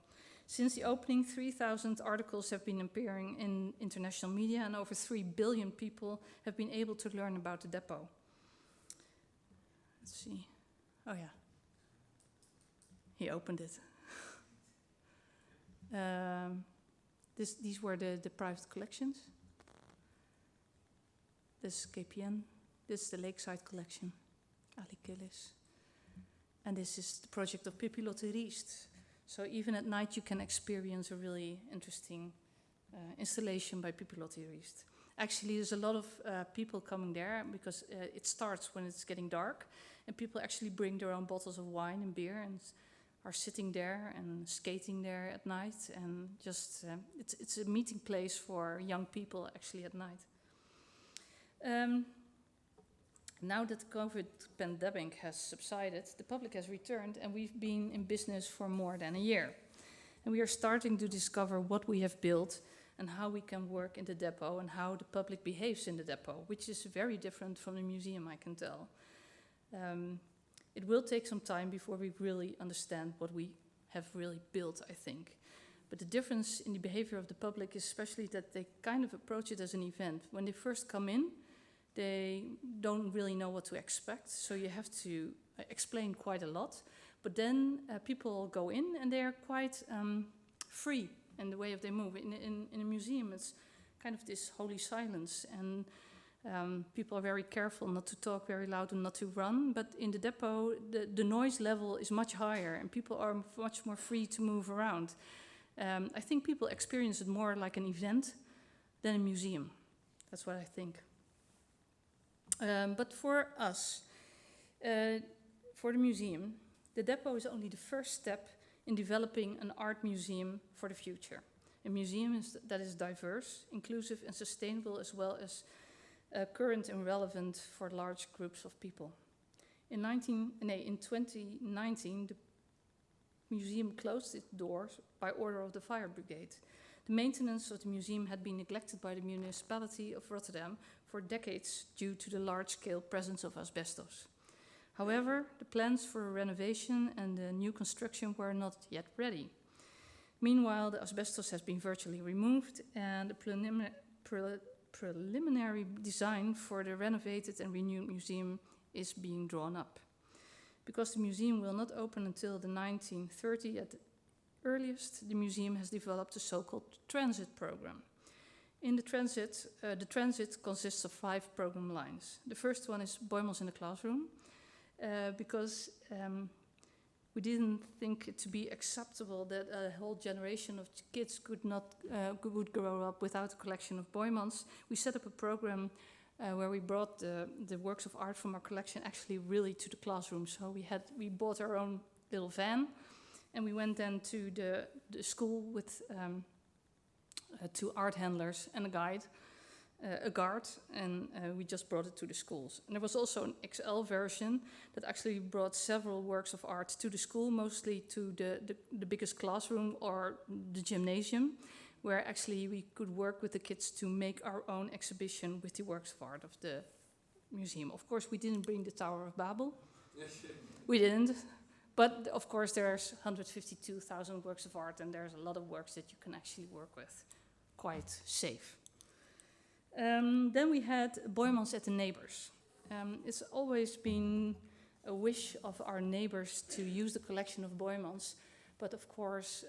Speaker 2: Since the opening, 3,000 articles have been appearing in international media, and over 3 billion people have been able to learn about the depot. Let's see. Oh, yeah. He opened it. These were the private collections. This is KPN. This is the Lakeside collection, Ali Gillis. And this is the project of Pippi Lotte Riest. So even at night you can experience a really interesting installation by Pippi Lotte Riest. Actually, there's a lot of people coming there because it starts when it's getting dark, and people actually bring their own bottles of wine and beer and are sitting there and skating there at night, and just it's a meeting place for young people actually at night. Now that the COVID pandemic has subsided, the public has returned, and we've been in business for more than a year. And we are starting to discover what we have built and how we can work in the depot and how the public behaves in the depot, which is very different from the museum, I can tell. It will take some time before we really understand what we have really built, I think. But the difference in the behavior of the public is especially that they kind of approach it as an event. When they first come in, they don't really know what to expect, so you have to explain quite a lot. But then people go in and they are quite free in the way of they move. In a museum, it's kind of this holy silence, and people are very careful not to talk very loud and not to run. But in the depot, the noise level is much higher, and people are much more free to move around. I think people experience it more like an event than a museum. That's what I think. But for us, for the museum, the depot is only the first step in developing an art museum for the future. A museum that is diverse, inclusive and sustainable, as well as current and relevant for large groups of people. In 2019, the museum closed its doors by order of the fire brigade. The maintenance of the museum had been neglected by the municipality of Rotterdam for decades due to the large-scale presence of asbestos. However, the plans for renovation and the new construction were not yet ready. Meanwhile, the asbestos has been virtually removed, and the preliminary design for the renovated and renewed museum is being drawn up. Because the museum will not open until the 1930 at the earliest, the museum has developed a so-called transit program. In the transit consists of 5 program lines. The first one is Boijmans in the classroom, because we didn't think it to be acceptable that a whole generation of kids would grow up without a collection of Boijmans. We set up a program where we brought the works of art from our collection actually really to the classroom. So we bought our own little van, and we went then to the school with 2 art handlers and a guard, and we just brought it to the schools. And there was also an XL version that actually brought several works of art to the school, mostly to the biggest classroom or the gymnasium, where actually we could work with the kids to make our own exhibition with the works of art of the museum. Of course, we didn't bring the Tower of Babel. We didn't. But of course, there's 152,000 works of art, and there's a lot of works that you can actually work with quite safe. Then we had Boijmans at the neighbors. It's always been a wish of our neighbors to use the collection of Boijmans, but of course,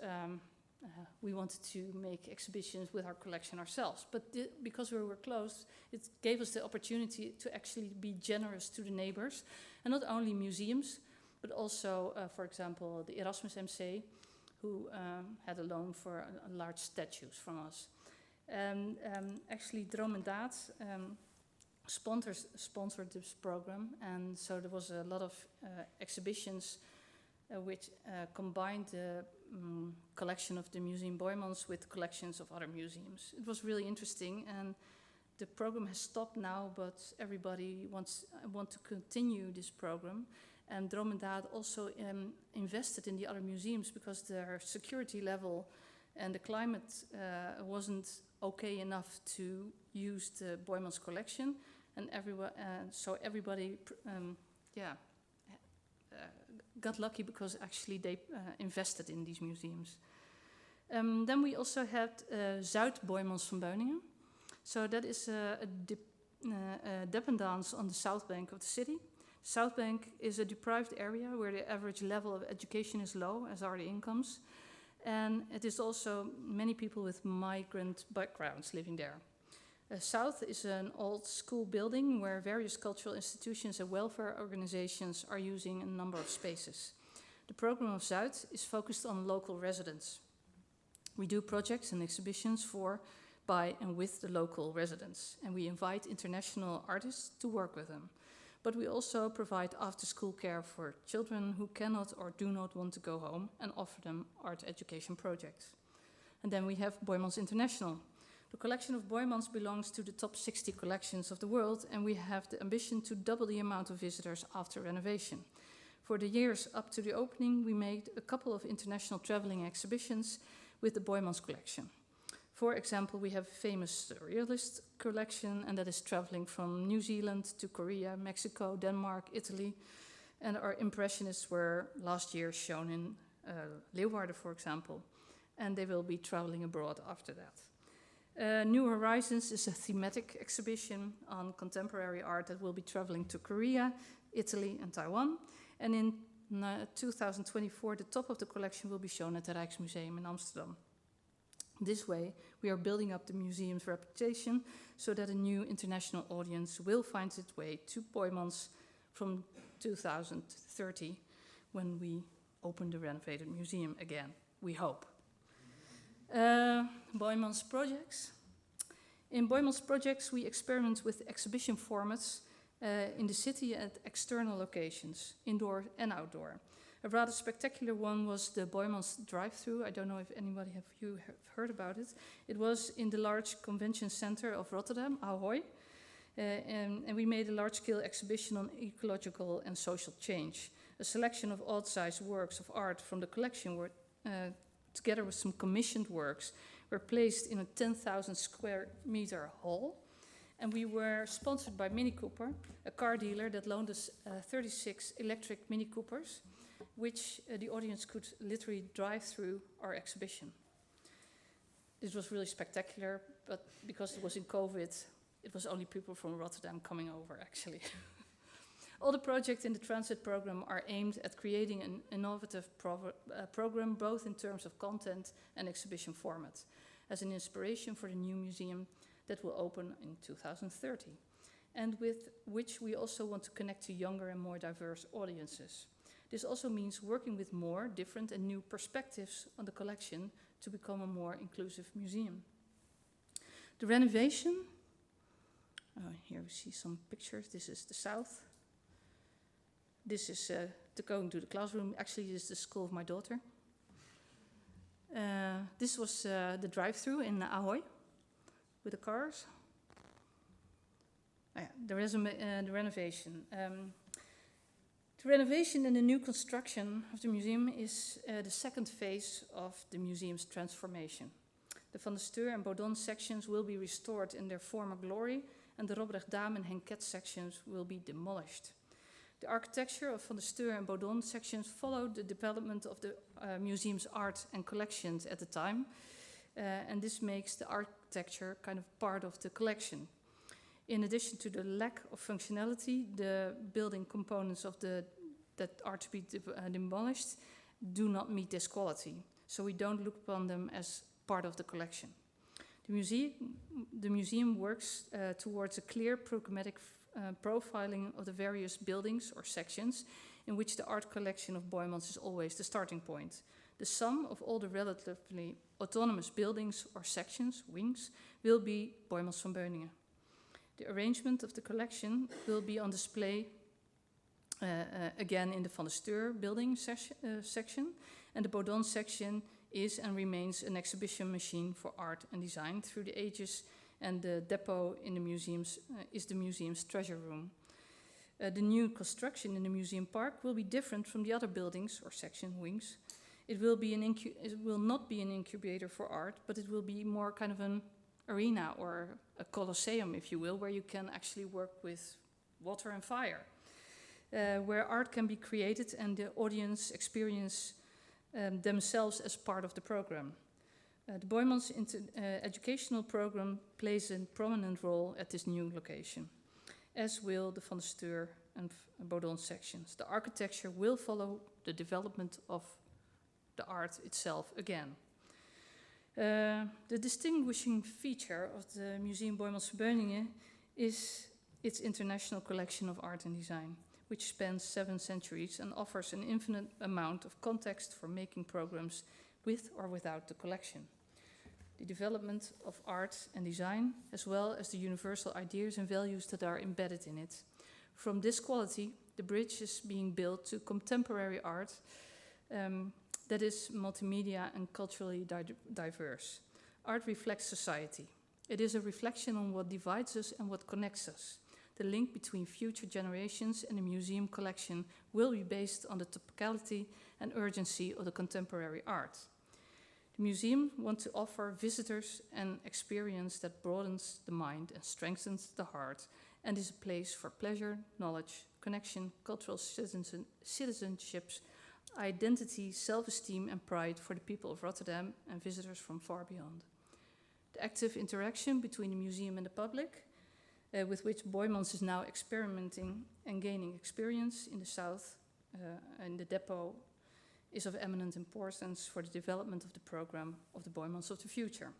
Speaker 2: we wanted to make exhibitions with our collection ourselves. But because we were closed, it gave us the opportunity to actually be generous to the neighbors, and not only museums, but also, for example, the Erasmus MC, who had a loan for large statues from us. And actually, Droom en Daad sponsored this program, and so there was a lot of exhibitions which combined the collection of the Museum Boijmans with collections of other museums. It was really interesting, and the program has stopped now, but everybody want to continue this program. And Droom en Daad also invested in the other museums because their security level and the climate wasn't okay enough to use the Boijmans collection, and so everybody got lucky because actually they invested in these museums. Then we also had Zuid Boijmans van Beuningen. So that is a dependance on the south bank of the city. South Bank is a deprived area where the average level of education is low, as are the incomes. And it is also many people with migrant backgrounds living there. South is an old school building where various cultural institutions and welfare organizations are using a number of spaces. The program of Zuid is focused on local residents. We do projects and exhibitions for, by, and with the local residents, and we invite international artists to work with them. But we also provide after-school care for children who cannot or do not want to go home and offer them art education projects. And then we have Boijmans International. The collection of Boijmans belongs to the top 60 collections of the world, and we have the ambition to double the amount of visitors after renovation. For the years up to the opening, we made a couple of international traveling exhibitions with the Boijmans collection. For example, we have a famous surrealist collection, and that is traveling from New Zealand to Korea, Mexico, Denmark, Italy. And our impressionists were last year shown in Leeuwarden, for example, and they will be traveling abroad after that. New Horizons is a thematic exhibition on contemporary art that will be traveling to Korea, Italy, and Taiwan. And in 2024, the top of the collection will be shown at the Rijksmuseum in Amsterdam. This way, we are building up the museum's reputation so that a new international audience will find its way to Boijmans from 2030 when we open the renovated museum again, we hope. Boijmans projects. In Boijmans projects, we experiment with exhibition formats in the city at external locations, indoor and outdoor. A rather spectacular one was the Boijmans drive-through. I don't know if anybody have heard about it. It was in the large convention center of Rotterdam, Ahoy, and we made a large-scale exhibition on ecological and social change. A selection of odd-sized works of art from the collection were, together with some commissioned works, were placed in a 10,000 square meter hall. And we were sponsored by Mini Cooper, a car dealer that loaned us 36 electric Mini Coopers, which the audience could literally drive through our exhibition. This was really spectacular, but because it was in COVID, it was only people from Rotterdam coming over, actually. All the projects in the transit program are aimed at creating an innovative program, both in terms of content and exhibition format, as an inspiration for the new museum that will open in 2030, and with which we also want to connect to younger and more diverse audiences. This also means working with more different and new perspectives on the collection to become a more inclusive museum. The renovation, here we see some pictures. This is the south. This is going to the classroom. Actually, this is the school of my daughter. This was the drive-through in Ahoy with the cars. Oh, yeah, the renovation. The renovation and the new construction of the museum is the second phase of the museum's transformation. The Van der Steur and Baudon sections will be restored in their former glory, and the Robrecht-Dam and Henket sections will be demolished. The architecture of Van der Steur and Baudon sections followed the development of the museum's art and collections at the time, and this makes the architecture kind of part of the collection. In addition to the lack of functionality, the building components of that are to be demolished do not meet this quality. so we don't look upon them as part of the collection. The museum works towards a clear programmatic profiling of the various buildings or sections in which the art collection of Boijmans is always the starting point. The sum of all the relatively autonomous buildings or sections, wings, will be Boijmans van Beuningen. The arrangement of the collection will be on display again in the Van der Steur building section, and the Baudon section is and remains an exhibition machine for art and design through the ages, and the depot in the museums is the museum's treasure room. The new construction in the museum park will be different from the other buildings or section wings. It will not be an incubator for art, but it will be more kind of an arena or a colosseum, if you will, where you can actually work with water and fire, where art can be created and the audience experience themselves as part of the program. The Boijmans educational program plays a prominent role at this new location, as will the Van der Steur and Baudon sections. The architecture will follow the development of the art itself again. The distinguishing feature of the Museum Boijmans van Beuningen is its international collection of art and design, which spans 7 centuries and offers an infinite amount of context for making programs with or without the collection. The development of art and design, as well as the universal ideas and values that are embedded in it. From this quality, the bridge is being built to contemporary art that is multimedia and culturally diverse. Art reflects society. It is a reflection on what divides us and what connects us. The link between future generations and the museum collection will be based on the topicality and urgency of the contemporary art. The museum wants to offer visitors an experience that broadens the mind and strengthens the heart, and is a place for pleasure, knowledge, connection, cultural citizenships, identity, self-esteem and pride for the people of Rotterdam and visitors from far beyond. The active interaction between the museum and the public, with which Boijmans is now experimenting and gaining experience in the south and the depot, is of eminent importance for the development of the program of the Boijmans of the future.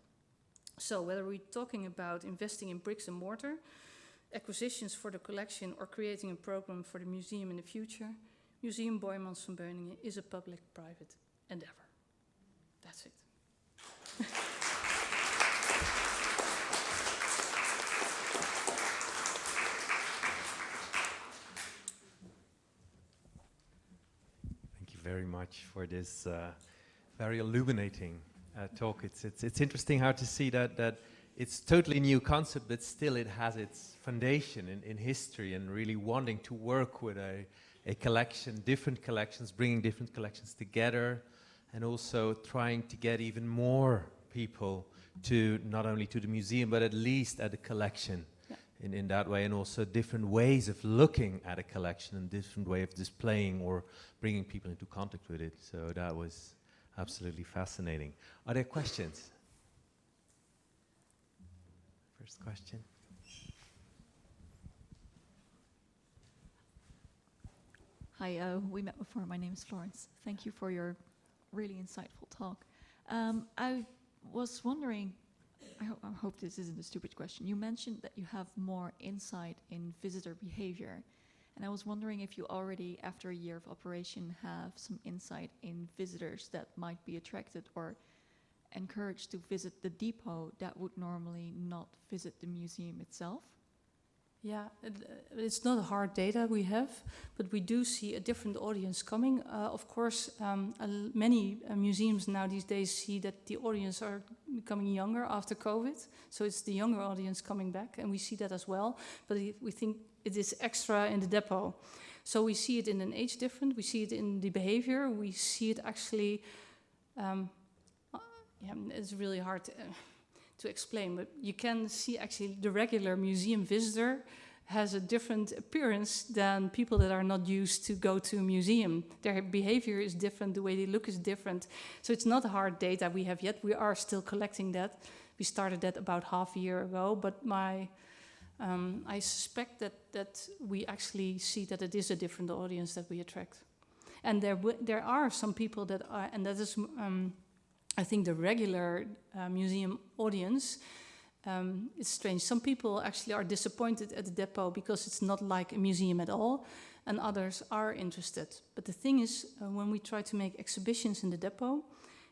Speaker 2: So whether we're talking about investing in bricks and mortar, acquisitions for the collection, or creating a program for the museum in the future, Museum Boijmans van Beuningen is a public-private endeavor. That's it.
Speaker 1: Thank you very much for this very illuminating talk. It's interesting how to see that it's totally new concept, but still it has its foundation in history and really wanting to work with a collection, different collections, bringing different collections together, and also trying to get even more people to not only to the museum, but at least at the collection. Yeah. In that way, and also different ways of looking at a collection and different way of displaying or bringing people into contact with it. So that was absolutely fascinating. Are there questions? First question.
Speaker 3: Hi, we met before. My name is Florence. Thank you for your really insightful talk. I was wondering, I hope this isn't a stupid question. You mentioned that you have more insight in visitor behavior. And I was wondering if you already, after a year of operation, have some insight in visitors that might be attracted or encouraged to visit the depot that would normally not visit the museum itself?
Speaker 2: Yeah, it's not hard data we have, but we do see a different audience coming. Of course, many museums now these days see that the audience are becoming younger after COVID, so it's the younger audience coming back, and we see that as well. But we think it is extra in the depot. So we see it in an age difference, we see it in the behavior, we see it actually, it's really hard to explain, but you can see actually the regular museum visitor has a different appearance than people that are not used to go to a museum. Their behavior is different, the way they look is different. So it's not hard data we have yet. We are still collecting that. We started that about half a year ago, but I suspect that we actually see that it is a different audience that we attract. And there are some people that are, and that is I think the regular museum audience, it's strange. Some people actually are disappointed at the depot because it's not like a museum at all, and others are interested. But the thing is, when we try to make exhibitions in the depot,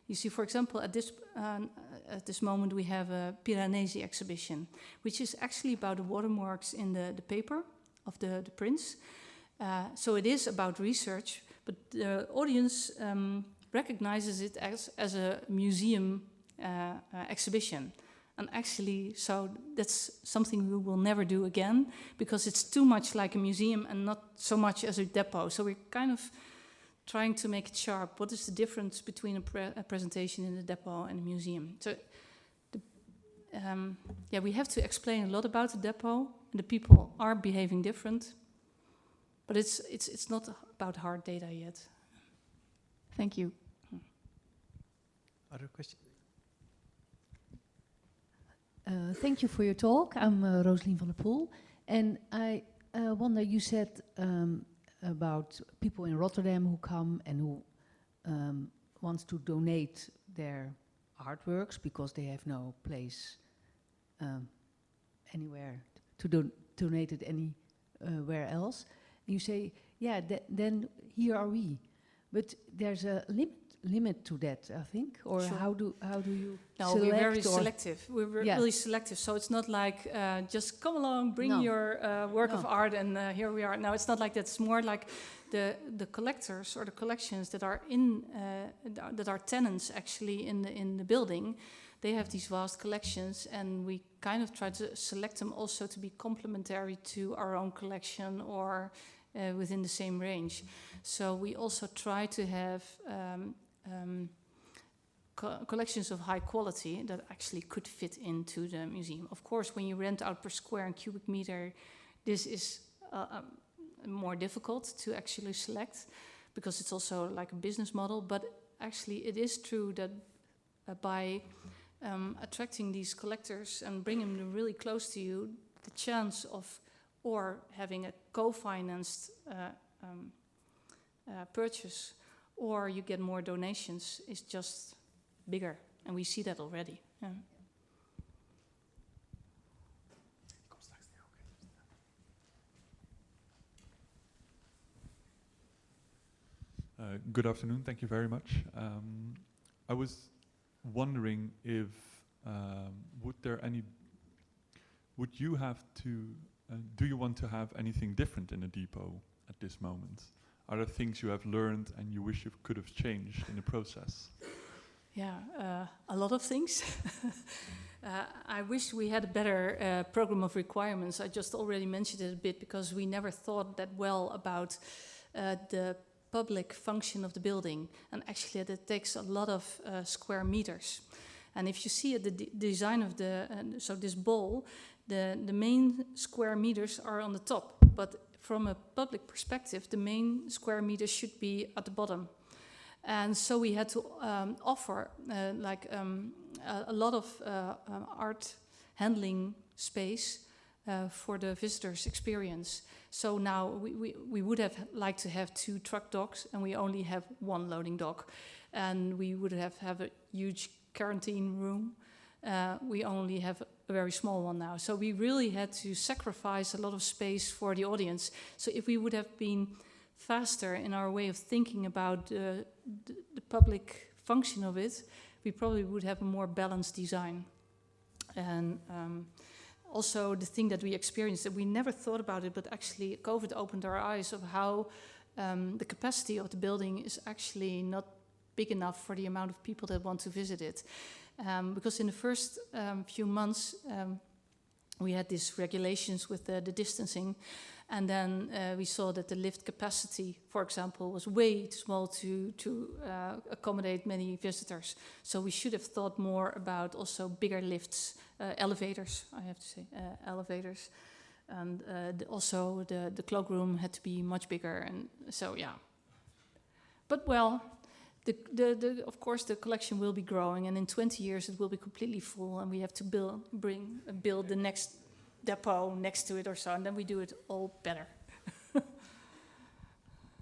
Speaker 2: you see, for example, at this moment we have a Piranesi exhibition, which is actually about the watermarks in the paper of the prints. So it is about research, but the audience recognizes it as a museum exhibition. And actually, so that's something we will never do again, because it's too much like a museum and not so much as a depot. So we're kind of trying to make it sharp. What is the difference between a presentation in a depot and a museum? So, we have to explain a lot about the depot, and the people are behaving different, but it's not about hard data yet.
Speaker 3: Thank you.
Speaker 1: Other questions?
Speaker 4: Thank you for your talk. I'm Rosalien van der Poel, and I wonder, you said about people in Rotterdam who come and who wants to donate their artworks because they have no place anywhere to donate it anywhere else. And you say, yeah, then here are we. But there's a limit to that, I think, or
Speaker 2: Sure.
Speaker 4: how do you
Speaker 2: No,
Speaker 4: select?
Speaker 2: we're very
Speaker 4: or
Speaker 2: selective. We're really selective. So it's not like just come along, bring your work of art, and here we are. No, it's not like that. It's more like the collectors or the collections that are that are tenants actually in the building. They have these vast collections, and we kind of try to select them also to be complementary to our own collection or within the same range. So we also try to have collections of high quality that actually could fit into the museum. Of course, when you rent out per square and cubic meter, this is more difficult to actually select, because it's also like a business model. But actually, it is true that by attracting these collectors and bringing them really close to you, the chance of or having a co-financed purchase, or you get more donations, is just bigger, and we see that already. Yeah.
Speaker 5: Good afternoon, thank you very much. I was wondering if would you have to, do you want to have anything different in the depot at this moment? Are there things you have learned and you wish you could have changed in the process?
Speaker 2: Yeah, a lot of things. I wish we had a better program of requirements. I just already mentioned it a bit, because we never thought that well about the public function of the building. And actually that takes a lot of square meters. And if you see the design of so this bowl, the main square meters are on the top, but from a public perspective, the main square meters should be at the bottom. And so we had to offer a lot of art handling space for the visitors' experience. So now we would have liked to have 2 truck docks, and we only have 1 loading dock. And we would have a huge quarantine room. We only have a very small one now. So we really had to sacrifice a lot of space for the audience. So if we would have been faster in our way of thinking about the public function of it, we probably would have a more balanced design. And also the thing that we experienced, that we never thought about it, but actually COVID opened our eyes of how the capacity of the building is actually not big enough for the amount of people that want to visit it. Because in the first few months, we had these regulations with the distancing, and then we saw that the lift capacity, for example, was way too small to accommodate many visitors. So we should have thought more about also bigger lifts, elevators, I have to say, elevators. And also the cloakroom had to be much bigger, and so yeah. But well, of course, the collection will be growing, and in 20 years it will be completely full, and we have to build the next depot next to it or so, and then we do it all better.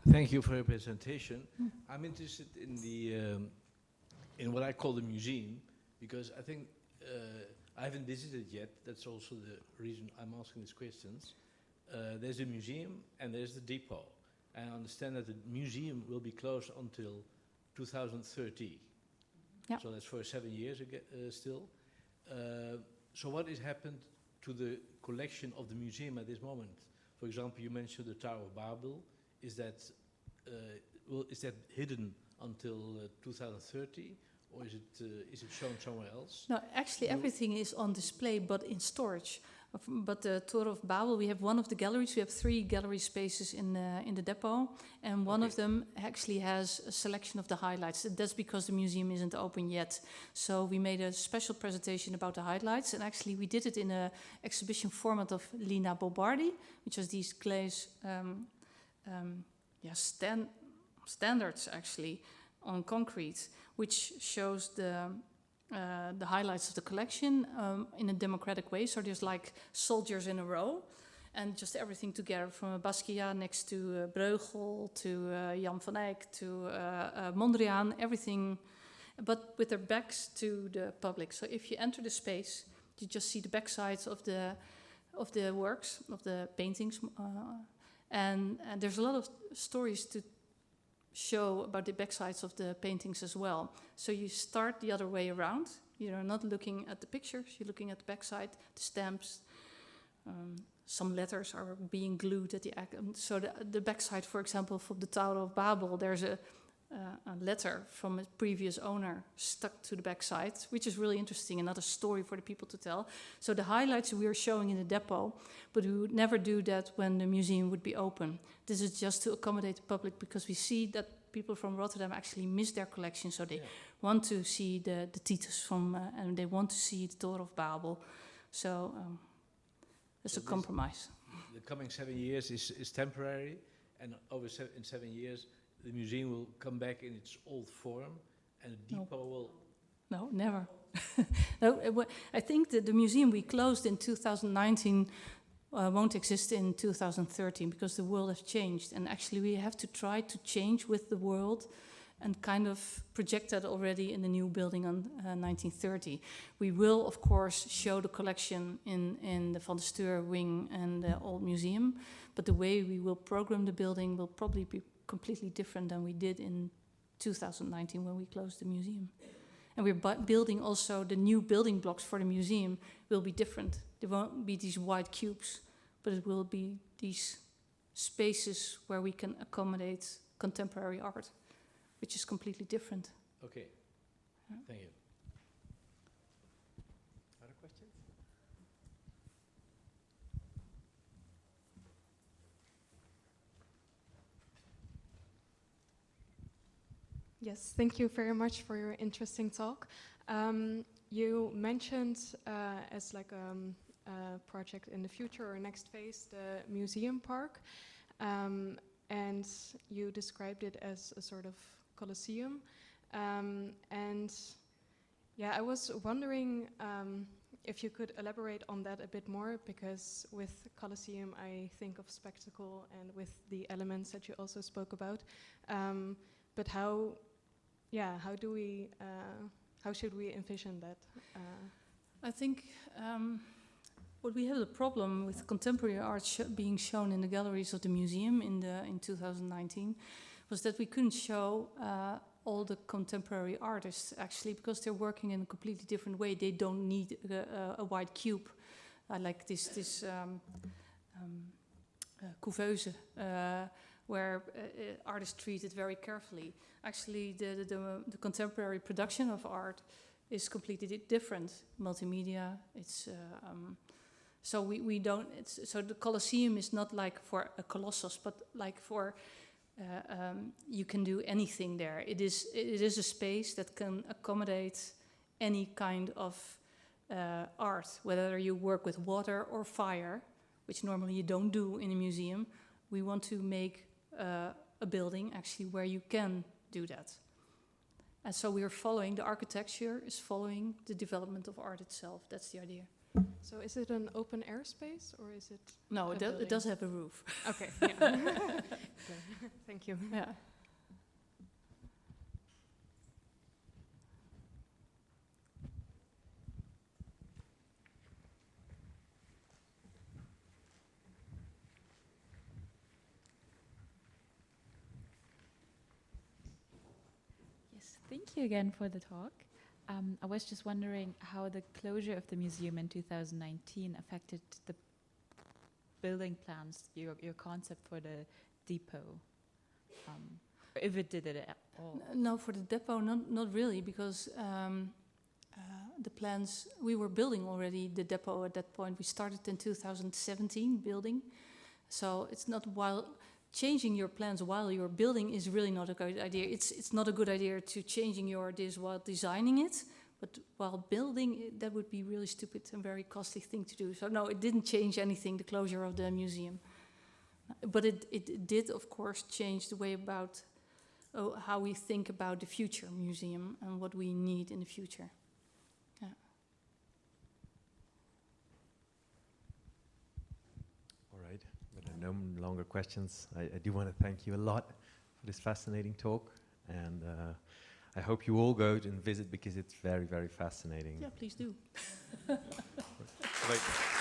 Speaker 6: Thank you for your presentation. I'm interested in in what I call the museum, because I think I haven't visited yet. That's also the reason I'm asking these questions. There's a museum and there's the depot. And I understand that the museum will be closed until 2030.
Speaker 2: Yeah.
Speaker 6: So that's for 7 years still. So what has happened to the collection of the museum at this moment? For example, you mentioned the Tower of Babel. Is that hidden until 2030, or is it shown somewhere else?
Speaker 2: No, actually everything is on display, but in storage. But the Tower of Babel, we have one of the galleries. We have 3 gallery spaces in the depot, and one of them actually has a selection of the highlights. That's because the museum isn't open yet. So we made a special presentation about the highlights, and actually we did it in an exhibition format of Lina Bobardi, which was these glaze standards actually on concrete, which shows the highlights of the collection in a democratic way. So there's like soldiers in a row, and just everything together, from a Basquiat next to Breugel to Jan van Eyck to Mondriaan, everything, but with their backs to the public. So if you enter the space, you just see the backsides of the works, of the paintings, and there's a lot of stories to show about the backsides of the paintings as well. So you start the other way around. You're not looking at the pictures, you're looking at the backside, the stamps. Some letters are being glued at the so the backside, for example, from the Tower of Babel, there's a letter from a previous owner stuck to the backside, which is really interesting, another story for the people to tell. So the highlights we are showing in the depot, but we would never do that when the museum would be open. This is just to accommodate the public, because we see that people from Rotterdam actually miss their collection, so they want to see the Titus from, and they want to see the Tower of Babel. So it's a compromise.
Speaker 6: The coming 7 years is temporary, and in 7 years, the museum will come back in its old form, and the depot will...
Speaker 2: No, never. No, I think that the museum we closed in 2019 won't exist in 2013, because the world has changed. And actually we have to try to change with the world and kind of project that already in the new building on 1930. We will, of course, show the collection in the Van der Steur wing and the old museum, but the way we will program the building will probably be completely different than we did in 2019 when we closed the museum. And we're building also the new building blocks for the museum will be different. There won't be these white cubes, but it will be these spaces where we can accommodate contemporary art, which is completely different.
Speaker 6: Okay, thank you. Other questions?
Speaker 7: Yes, thank you very much for your interesting talk. You mentioned as like a project in the future or next phase, the museum park, and you described it as a sort of Colosseum. And yeah, I was wondering if you could elaborate on that a bit more, because with Colosseum I think of spectacle and with the elements that you also spoke about. But how should we envision that?
Speaker 2: I think what we have a problem with contemporary art being shown in the galleries of the museum in 2019 was that we couldn't show all the contemporary artists, actually, because they're working in a completely different way. They don't need a white cube. I like this couveuse, where artists treat it very carefully. Actually, the contemporary production of art is completely different. Multimedia, it's so we don't. So the Colosseum is not like for a Colossus, but like for you can do anything there. It is a space that can accommodate any kind of art, whether you work with water or fire, which normally you don't do in a museum. We want to make a building actually where you can do that. And so we are following, the architecture is following the development of art itself. That's the idea.
Speaker 7: So is it an open air space, or is it?
Speaker 2: No, it does have a roof.
Speaker 7: Okay, yeah. Okay. Thank you.
Speaker 2: Yeah.
Speaker 8: Yes, thank you again for the talk. I was just wondering how the closure of the museum in 2019 affected the building plans, your concept for the depot, if it did it at all.
Speaker 2: No, for the depot, not really, because the plans, we were building already the depot at that point. We started in 2017 building. So it's not while changing your plans while you're building is really not a good idea. It's not a good idea to changing your ideas while designing it, but while building, that would be really stupid and very costly thing to do. So no, it didn't change anything, the closure of the museum. But it did, of course, change the way about how we think about the future museum and what we need in the future. Yeah.
Speaker 1: All right, but there are no longer questions. I do want to thank you a lot for this fascinating talk, and I hope you all go and visit because it's very, very fascinating.
Speaker 2: Yeah, please do.
Speaker 1: Right.